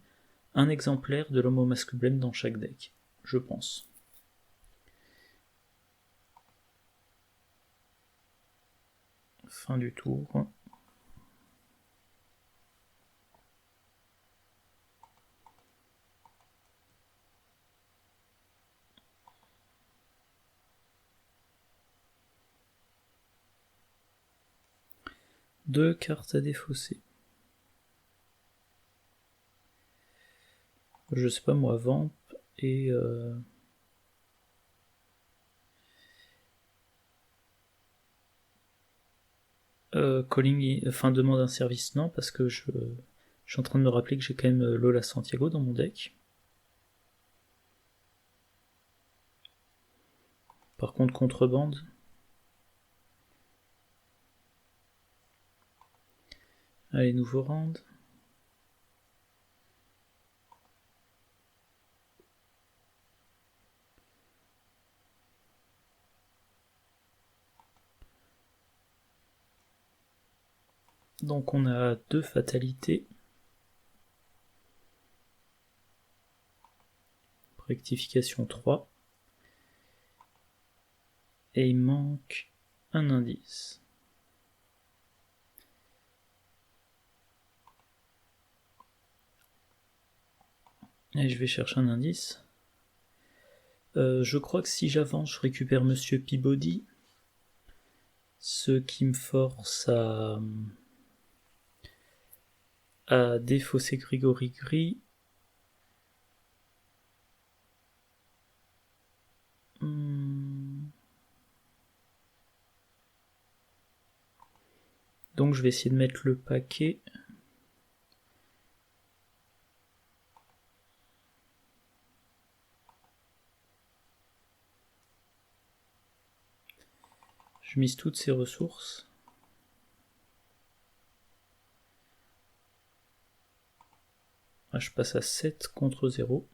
un exemplaire de l'homme au masque blême dans chaque deck. Je pense. Fin du tour. Deux cartes à défausser. Je sais pas moi, Vamp et... calling, enfin demande un service, non, parce que je suis en train de me rappeler que j'ai quand même Lola Santiago dans mon deck. Par contre, contrebande. Allez, nouveau round. Donc on a 2 fatalités. Rectification 3. Et il manque un indice. Et je vais chercher un indice. Je crois que si j'avance, je récupère Monsieur Peabody. Ce qui me force à défausser Grégory Gris. Donc je vais essayer de mettre le paquet. Je mise toutes ces ressources. Là, je passe à 7 contre 0.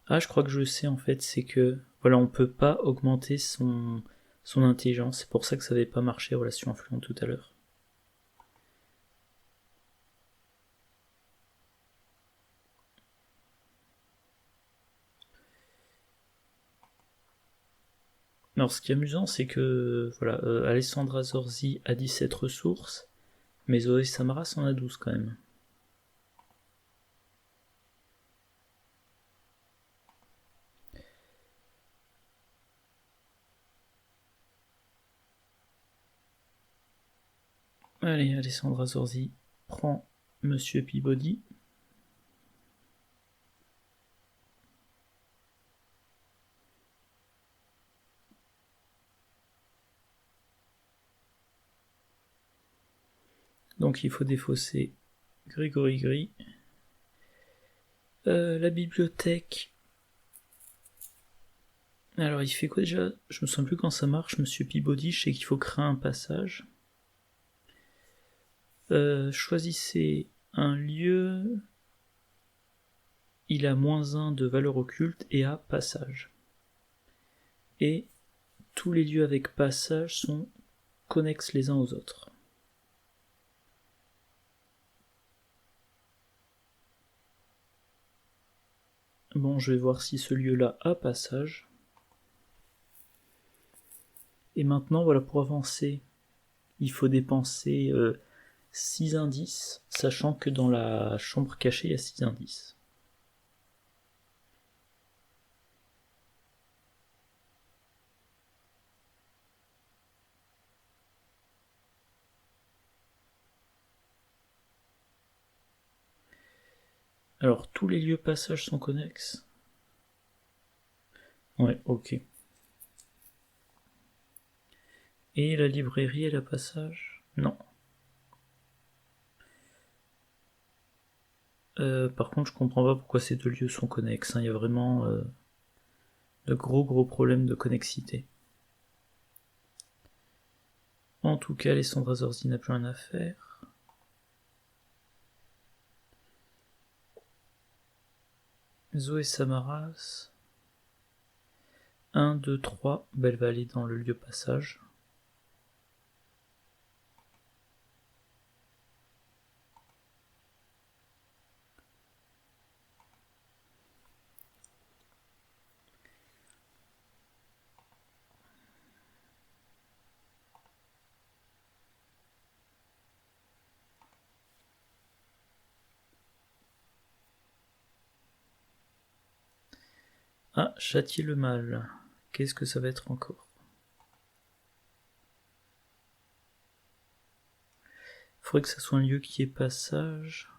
Ah, je crois que je sais en fait, c'est que voilà, on peut pas augmenter son intelligence. C'est pour ça que ça n'avait pas marché relation influente tout à l'heure. Alors ce qui est amusant, c'est que voilà, Alessandra Zorzi a 17 ressources, mais Zoé Samaras en a 12 quand même. Allez, Alessandra Zorzi prend Monsieur Peabody. Donc il faut défausser Grégory Gris. La bibliothèque. Alors il fait quoi déjà? Je me souviens plus quand ça marche, Monsieur Peabody. Je sais qu'il faut créer un passage. Choisissez un lieu. Il a -1 de valeur occulte et a passage. Et tous les lieux avec passage sont connexes les uns aux autres. Bon, je vais voir si ce lieu-là a passage. Et maintenant, voilà, pour avancer, il faut dépenser 6 indices, sachant que dans la chambre cachée, il y a 6 indices. Alors, tous les lieux passage sont connexes. Ouais, ok. Et la librairie et la passage? Non. Par contre, je comprends pas pourquoi ces 2 lieux sont connexes. Il y a vraiment de gros problèmes de connexité. En tout cas, Alessandra Zorzi n'a plus rien à faire. Zoé Samaras. 1, 2, 3. Elle va aller dans le lieu passage. Ah, châtier le mal. Qu'est-ce que ça va être encore? Faudrait que ça soit un lieu qui ait passage.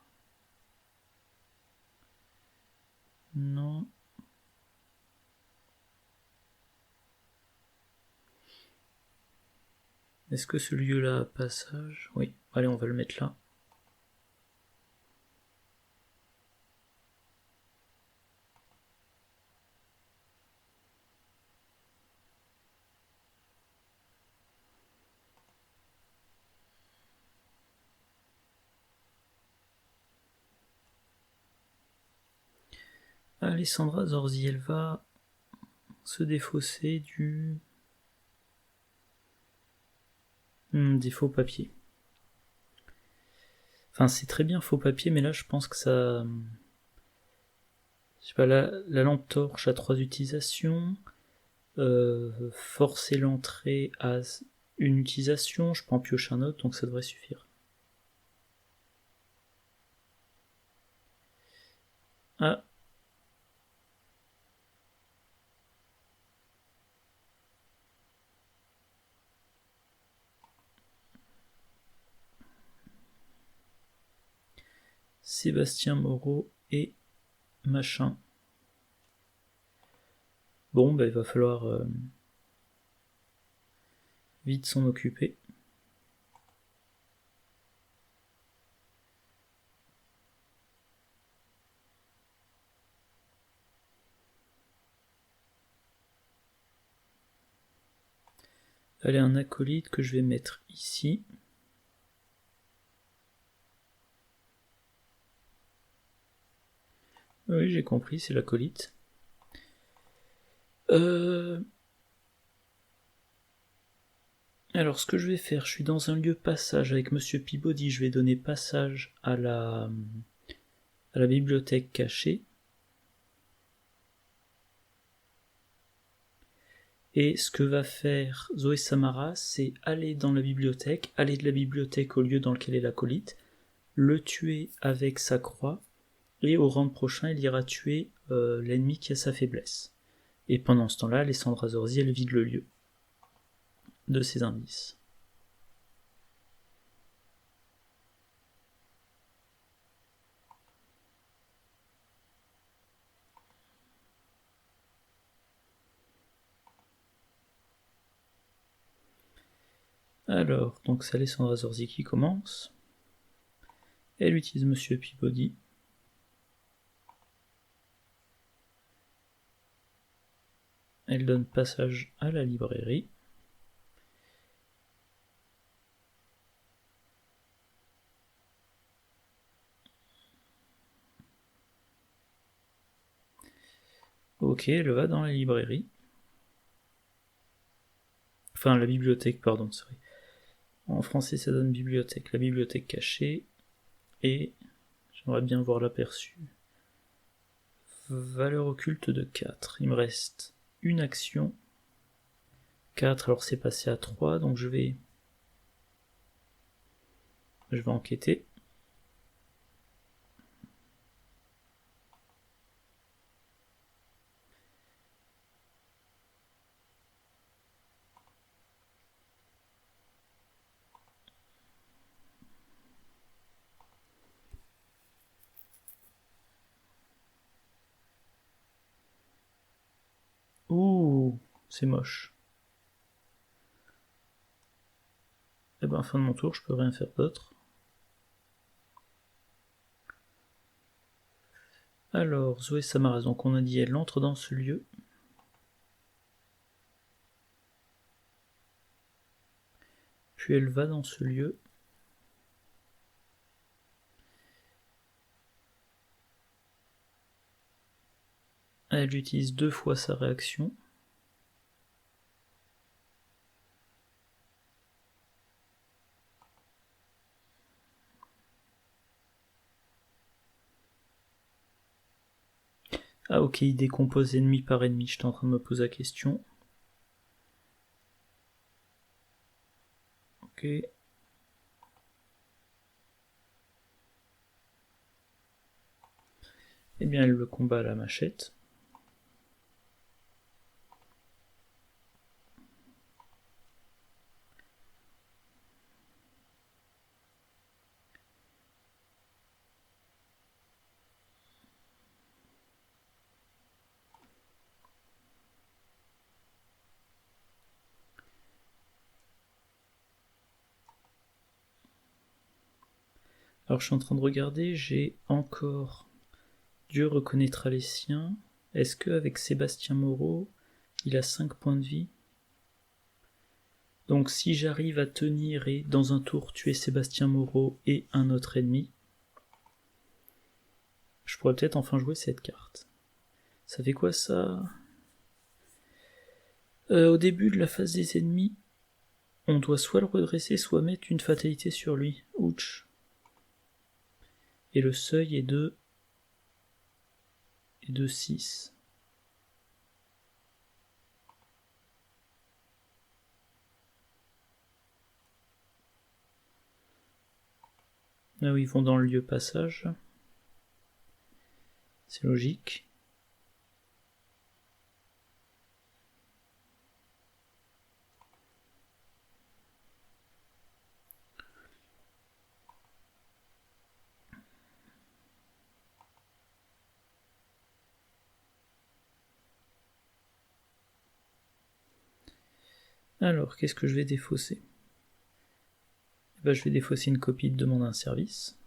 Non. Est-ce que ce lieu-là a passage? Oui. Allez, on va le mettre là. Alessandra Zorzi, elle va Se défausser des faux papiers. Enfin, c'est très bien faux papier, mais là, je pense que ça... Je sais pas, la lampe torche a 3 utilisations. Forcer l'entrée à une utilisation. Je peux en piocher un autre, donc ça devrait suffire. Ah. Sébastien Moreau et machin. Bon, bah il va falloir vite s'en occuper. Allez, un acolyte que je vais mettre ici. Oui, j'ai compris, c'est l'acolyte. Alors, ce que je vais faire, je suis dans un lieu passage avec Monsieur Peabody, je vais donner passage à la bibliothèque cachée. Et ce que va faire Zoé Samara, c'est aller dans la bibliothèque, aller de la bibliothèque au lieu dans lequel est l'acolyte, le tuer avec sa croix, et au round prochain, il ira tuer l'ennemi qui a sa faiblesse. Et pendant ce temps-là, Alessandra Zorzi, elle vide le lieu de ses indices. Alors, donc c'est Alessandra Zorzi qui commence. Elle utilise Monsieur Peabody. Elle donne passage à la librairie. Ok, elle va dans la librairie. Enfin, la bibliothèque, pardon, sorry. En français, ça donne bibliothèque. La bibliothèque cachée. Et j'aimerais bien voir l'aperçu. Valeur occulte de 4. Il me reste une action. 4, alors c'est passé à 3, donc je vais enquêter. Ouh, c'est moche. Eh ben, fin de mon tour, je peux rien faire d'autre. Alors, Zoé Samara, donc on a dit elle entre dans ce lieu. Puis elle va dans ce lieu. Elle utilise 2 fois sa réaction. Ah ok, il décompose ennemi par ennemi, j'étais en train de me poser la question. Ok. Eh bien, elle le combat à la machette. Alors je suis en train de regarder, j'ai encore Dieu reconnaîtra les siens. Est-ce qu'avec Sébastien Moreau, il a 5 points de vie? Donc si j'arrive à tenir et dans un tour tuer Sébastien Moreau et un autre ennemi, je pourrais peut-être enfin jouer cette carte. Ça fait quoi ça? Au début de la phase des ennemis, on doit soit le redresser, soit mettre une fatalité sur lui. Ouch. Et le seuil est de 6. Là où ils vont dans le lieu passage. C'est logique. Alors, qu'est-ce que je vais défausser? Je vais défausser une copie de demande d'un service.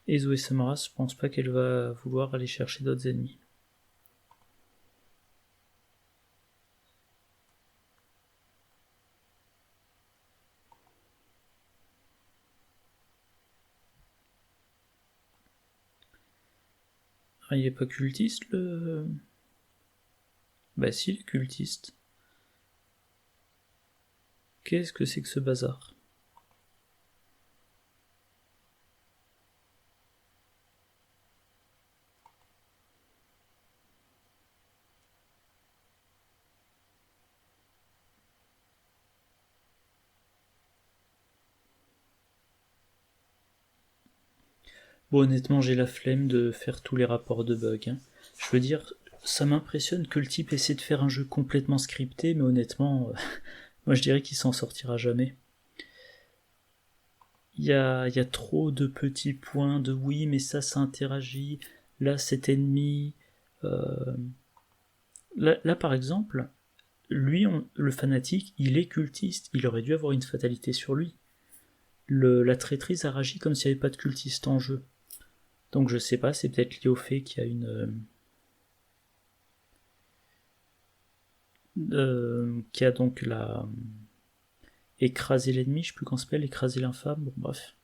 Et Zoé Samaras, je pense pas qu'elle va vouloir aller chercher d'autres ennemis. Ah, il est pas cultiste le... Bah si, il est cultiste. Qu'est-ce que c'est que ce bazar? Bon, honnêtement, j'ai la flemme de faire tous les rapports de bugs. Hein. Je veux dire, ça m'impressionne que le type essaie de faire un jeu complètement scripté, mais honnêtement, moi je dirais qu'il s'en sortira jamais. Il y a trop de petits points de oui, mais ça interagit, là cet ennemi... Là, par exemple, lui, le fanatique, il est cultiste, il aurait dû avoir une fatalité sur lui. La traîtrise a réagi comme s'il n'y avait pas de cultiste en jeu. Donc je sais pas, c'est peut-être lié au fait qu'il y a qui a donc la... écraser l'ennemi, je sais plus comment ça s'appelle, écraser l'infâme, bon bref.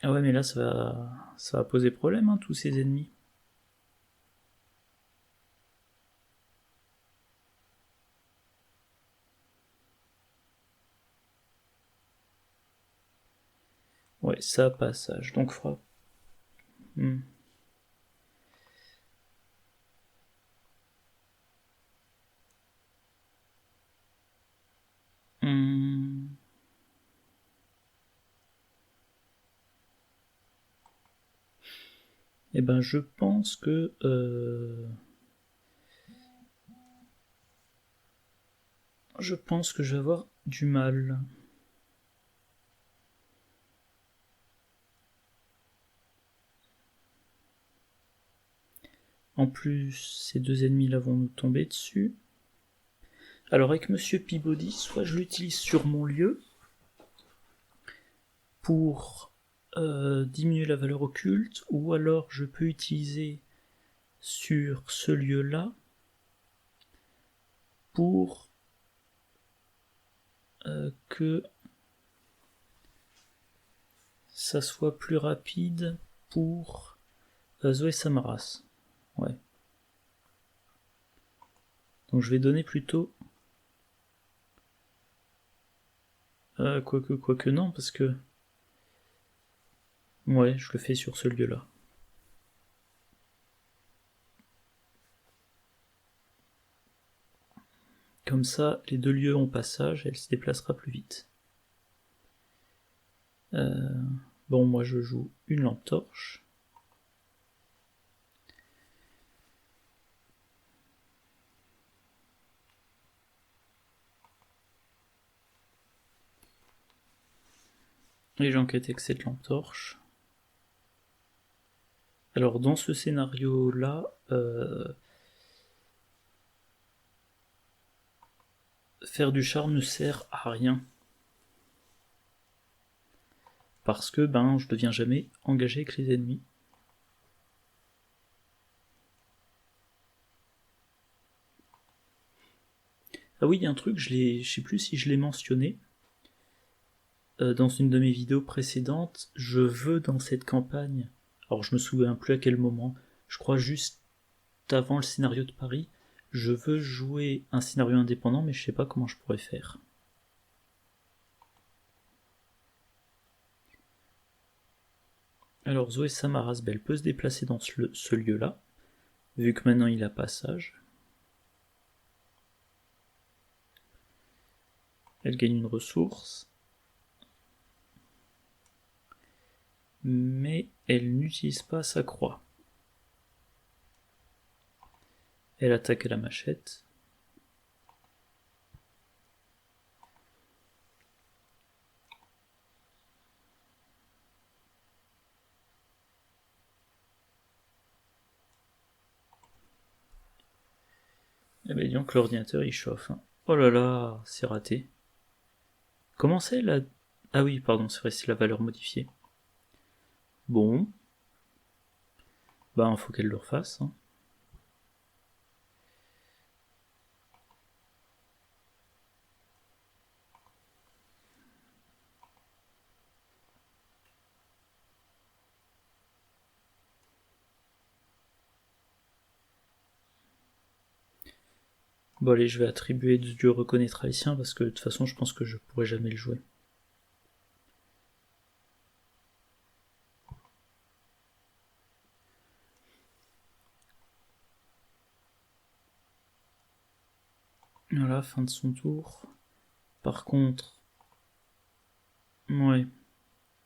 Ah ouais, mais là ça va poser problème, hein, tous ces ennemis. Ouais, ça passage, donc fera... Eh ben je pense que... Je pense que je vais avoir du mal. En plus, ces deux ennemis-là vont nous tomber dessus. Alors avec Monsieur Peabody, soit je l'utilise sur mon lieu pour diminuer la valeur occulte, ou alors je peux utiliser sur ce lieu-là pour que ça soit plus rapide pour Zoé Samaras. Ouais. Donc je vais donner plutôt... quoique non, parce que... Ouais, je le fais sur ce lieu-là. Comme ça, les deux lieux ont passage, elle se déplacera plus vite. Bon, moi je joue une lampe torche. Et j'enquête avec cette lampe torche. Alors dans ce scénario-là, faire du charme ne sert à rien. Parce que je deviens jamais engagé avec les ennemis. Ah oui, il y a un truc, je sais plus si je l'ai mentionné. Dans une de mes vidéos précédentes, je veux dans cette campagne, alors je me souviens plus à quel moment, je crois juste avant le scénario de Paris, je veux jouer un scénario indépendant, mais je sais pas comment je pourrais faire. Alors Zoé Samarasbel peut se déplacer dans ce lieu-là, vu que maintenant il a passage. Elle gagne une ressource. Mais elle n'utilise pas sa croix. Elle attaque à la machette. Eh bien, disons que l'ordinateur il chauffe. Hein. Oh là là, c'est raté. Comment c'est la... Ah oui, pardon, c'est vrai, c'est la valeur modifiée. Bon. Bah, faut qu'elle le refasse. Hein. Bon allez, je vais attribuer Dieu reconnaître haïtien parce que de toute façon je pense que je pourrai jamais le jouer. Voilà, fin de son tour. Par contre... Ouais.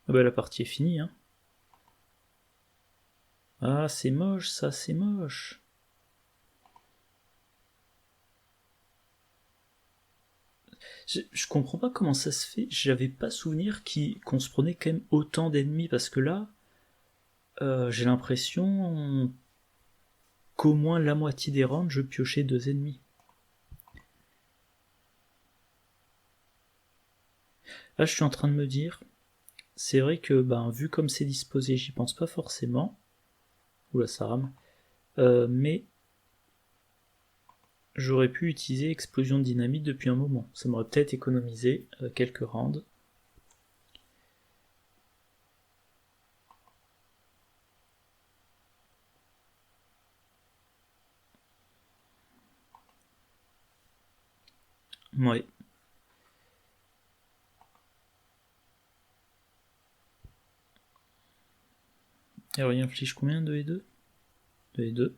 Ah bah la partie est finie, hein. Ah, c'est moche ça, c'est moche. Je comprends pas comment ça se fait. J'avais pas souvenir qu'on se prenait quand même autant d'ennemis parce que là, j'ai l'impression qu'au moins la moitié des rounds, je piochais 2 ennemis. Là, je suis en train de me dire, c'est vrai que, vu comme c'est disposé, j'y pense pas forcément. Oula, ça rame. Mais j'aurais pu utiliser explosion de dynamite depuis un moment. Ça m'aurait peut-être économisé quelques rounds. Ouais. Alors il inflige combien? 2 et 2 2 et 2.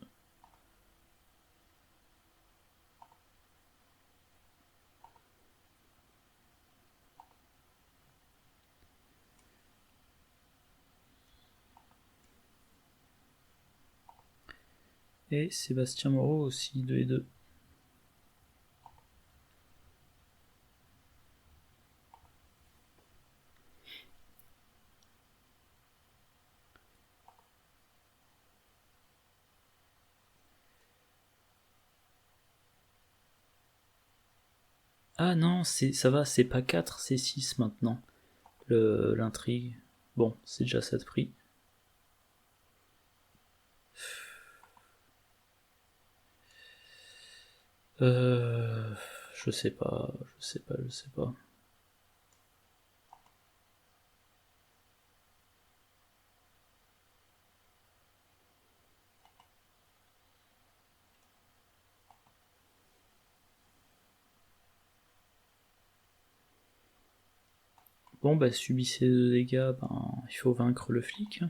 Et Sébastien Moreau aussi, 2 et 2. Ah non, ça va, c'est pas 4, c'est 6 maintenant, l'intrigue. Bon, c'est déjà ça de prix. Je sais pas, je sais pas, je sais pas. Bon, bah, subissez 2 dégâts, il faut vaincre le flic.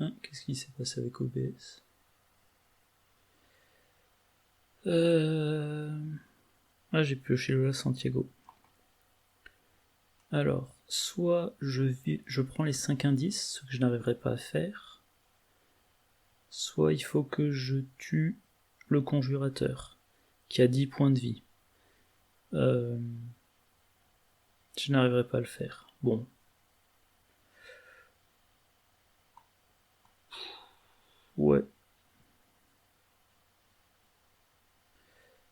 Hein, qu'est-ce qui s'est passé avec OBS? Ah, j'ai pioché le Santiago. Alors, soit je prends les 5 indices, ce que je n'arriverai pas à faire, soit il faut que je tue le conjurateur, qui a 10 points de vie. Je n'arriverai pas à le faire. Bon. Ouais.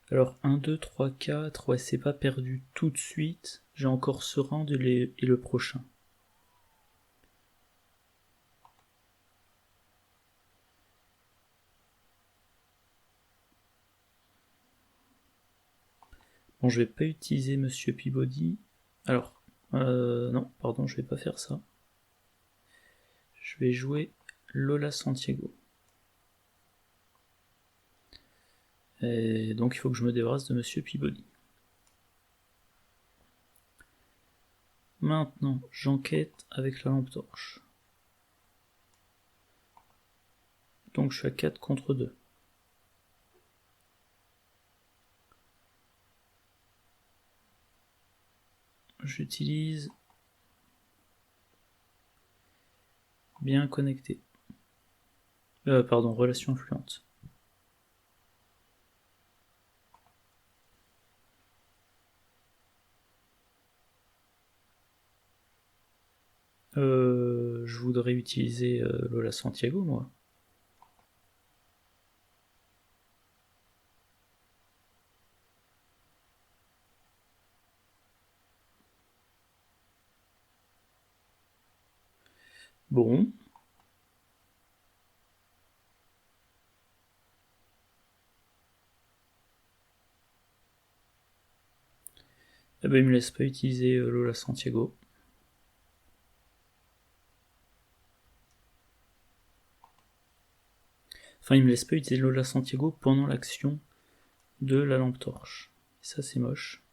Alors 1, 2, 3, 4, ouais, c'est pas perdu tout de suite. J'ai encore ce round et le prochain. Bon, je vais pas utiliser Monsieur Peabody. Alors, non, pardon, je vais pas faire ça. Je vais jouer Lola Santiago. Et donc il faut que je me débarrasse de Monsieur Peabody. Maintenant, j'enquête avec la lampe torche. Donc je suis à 4 contre 2. J'utilise bien connecté. Pardon, relation influente. Je voudrais utiliser Lola Santiago, moi. Bon. Eh ben, il me laisse pas utiliser Lola Santiago. Enfin, il me laisse pas utiliser Lola Santiago pendant l'action de la lampe torche. Ça, c'est moche.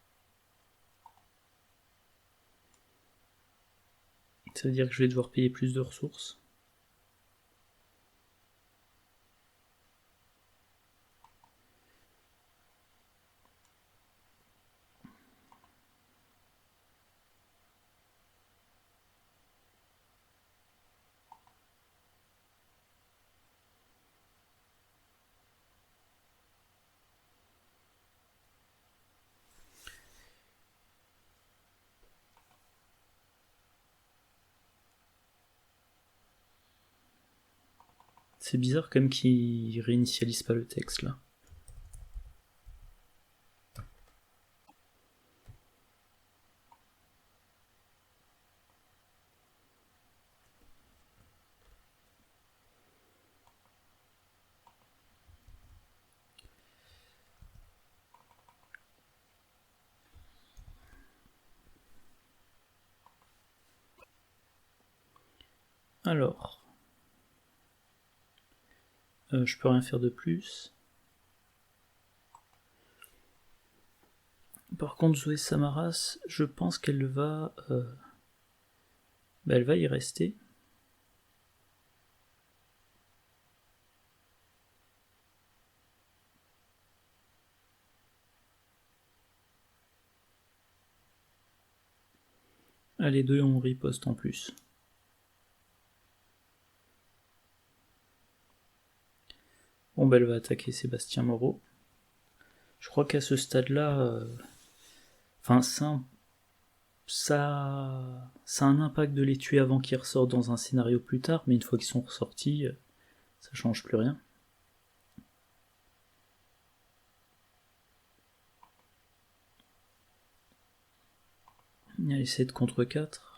Ça veut dire que je vais devoir payer plus de ressources. C'est bizarre comme qu'il réinitialise pas le texte là. Alors, je peux rien faire de plus. Par contre, Zoé Samaras, je pense qu'elle va, elle va y rester. Ah, les deux ont riposte en plus. Bon, elle va attaquer Sébastien Moreau. Je crois qu'à ce stade-là, enfin, ça a un impact de les tuer avant qu'ils ressortent dans un scénario plus tard, mais une fois qu'ils sont ressortis, ça change plus rien. Allez, 7 contre 4.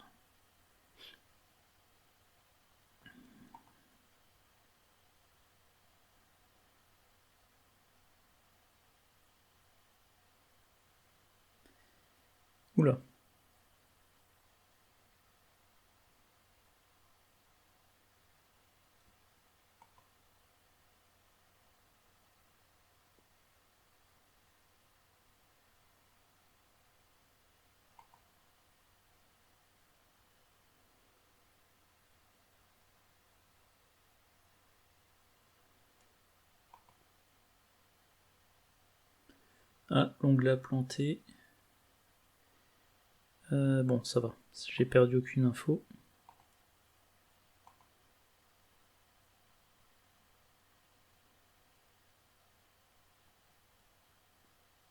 Oula. Ah, l'onglet a planté. Bon, ça va. J'ai perdu aucune info.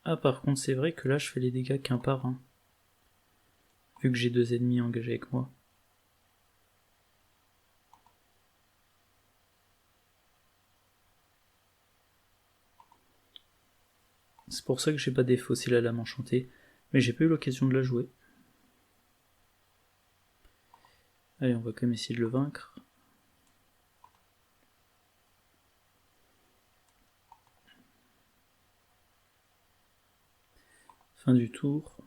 Ah, par contre, c'est vrai que là, je fais les dégâts qu'un par un. vu que j'ai 2 ennemis engagés avec moi. C'est pour ça que j'ai pas défaussé la lame enchantée, mais j'ai pas eu l'occasion de la jouer. Allez, on va quand même essayer de le vaincre. Fin du tour.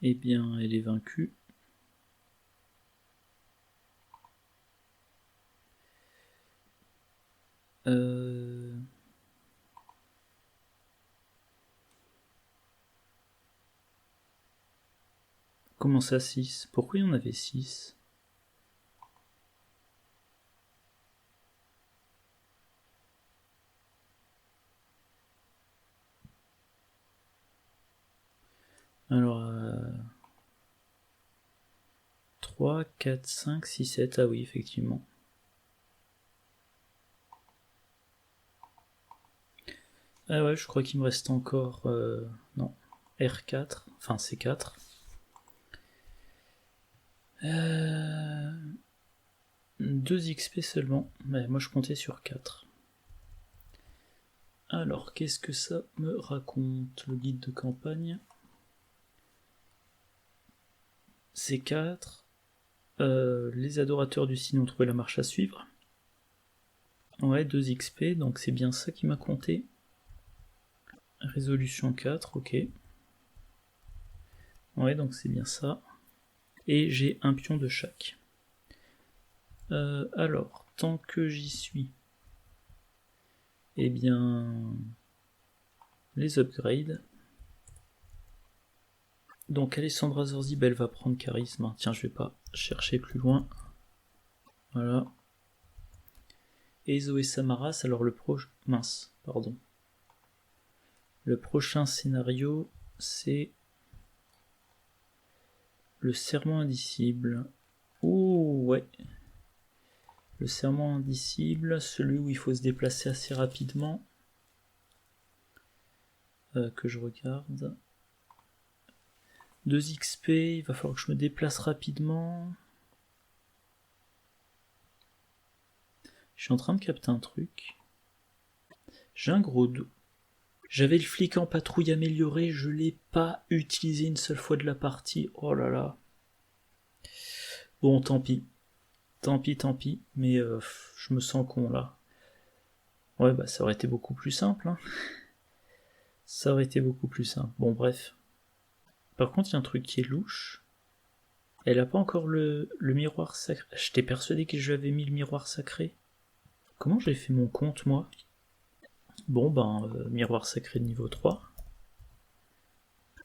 Eh bien, elle est vaincue. Comment ça 6? Pourquoi il y en avait 6? Alors, 3, 4, 5, 6, 7, ah oui, effectivement. Ah ouais, je crois qu'il me reste encore... non, R4, enfin C4. 2 XP seulement, mais moi je comptais sur 4. Alors, qu'est-ce que ça me raconte, le guide de campagne? C4, les adorateurs du signe ont trouvé la marche à suivre. Ouais, 2 XP, donc c'est bien ça qui m'a compté. Résolution 4, ok. Ouais, donc c'est bien ça. Et j'ai un pion de chaque. Alors, tant que j'y suis, eh bien, les upgrades. Donc Alessandra Zorzib, elle va prendre charisme. Tiens, je vais pas chercher plus loin. Voilà. Et Zoé Samaras, alors le Le prochain scénario, c'est le serment indicible. Oh ouais. Le serment indicible, celui où il faut se déplacer assez rapidement. Que je regarde. 2 XP, il va falloir que je me déplace rapidement. Je suis en train de capter un truc. J'ai un gros doute. J'avais le flic en patrouille amélioré, je l'ai pas utilisé une seule fois de la partie. Oh là là. Bon, tant pis. Tant pis, mais je me sens con là. Ouais, bah ça aurait été beaucoup plus simple. Hein. Ça aurait été beaucoup plus simple. Bon, bref. Par contre, il y a un truc qui est louche. Elle a pas encore le miroir sacré. J'étais persuadé que je lui avais mis le miroir sacré. Comment j'ai fait mon compte, moi? Bon, ben, miroir sacré de niveau 3.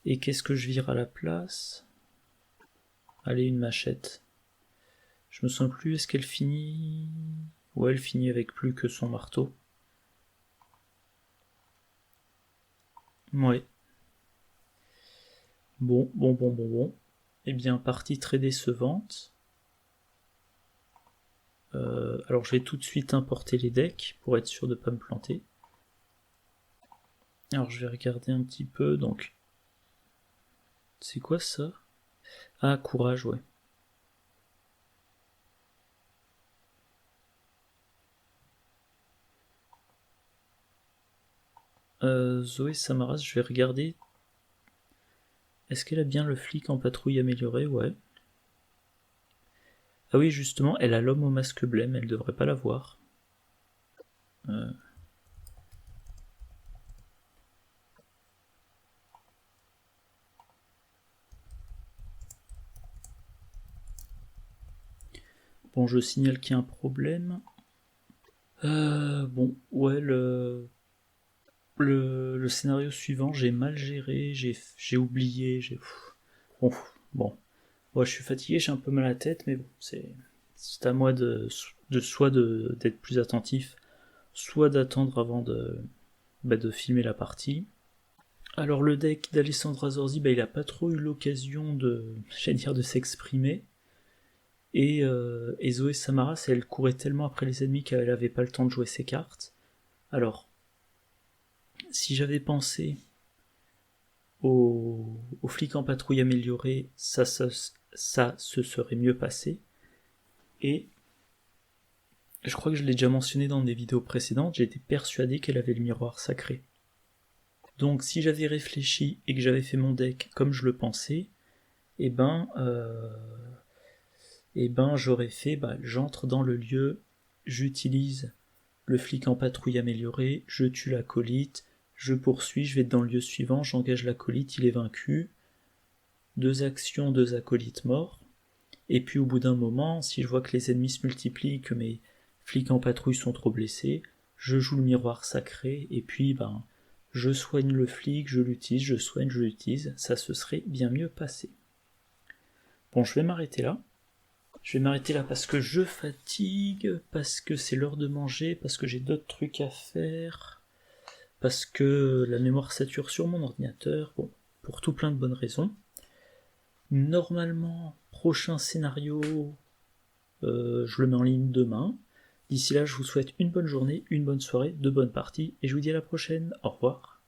Et qu'est-ce que je vire à la place? Allez, une machette. Je me sens plus, est-ce qu'elle finit... Ouais, elle finit avec plus que son marteau. Ouais. Bon. Eh bien, partie très décevante. Alors, je vais tout de suite importer les decks pour être sûr de ne pas me planter. Alors, je vais regarder un petit peu, donc... C'est quoi ça? Ah, courage, ouais. Zoé Samaras, je vais regarder. Est-ce qu'elle a bien le flic en patrouille amélioré? Ouais. Ah oui, justement, elle a l'homme au masque blême, elle devrait pas l'avoir. Bon, je signale qu'il y a un problème. Bon, ouais, le scénario suivant, j'ai mal géré, j'ai oublié, bon. Ouais, je suis fatigué, j'ai un peu mal à la tête, mais bon, c'est à moi soit d'être plus attentif, soit d'attendre avant de filmer la partie. Alors le deck d'Alessandra Zorzi, il a pas trop eu l'occasion de s'exprimer. Et Zoé Samaras, elle courait tellement après les ennemis qu'elle avait pas le temps de jouer ses cartes. Alors, si j'avais pensé au flic en patrouille amélioré, ça se serait mieux passé. Et je crois que je l'ai déjà mentionné dans des vidéos précédentes, j'ai été persuadé qu'elle avait le miroir sacré. Donc si j'avais réfléchi et que j'avais fait mon deck comme je le pensais, j'aurais fait, j'entre dans le lieu, j'utilise le flic en patrouille amélioré, je tue l'acolyte, je poursuis, je vais dans le lieu suivant, j'engage l'acolyte, il est vaincu, 2 actions, 2 acolytes morts, et puis au bout d'un moment, si je vois que les ennemis se multiplient, que mes flics en patrouille sont trop blessés, je joue le miroir sacré, et puis je soigne le flic, je l'utilise, je soigne, je l'utilise, ça se serait bien mieux passé. Bon, je vais m'arrêter là. Je vais m'arrêter là parce que je fatigue, parce que c'est l'heure de manger, parce que j'ai d'autres trucs à faire, parce que la mémoire sature sur mon ordinateur, bon, pour tout plein de bonnes raisons. Normalement, prochain scénario, je le mets en ligne demain. D'ici là, je vous souhaite une bonne journée, une bonne soirée, de bonnes parties, et je vous dis à la prochaine. Au revoir.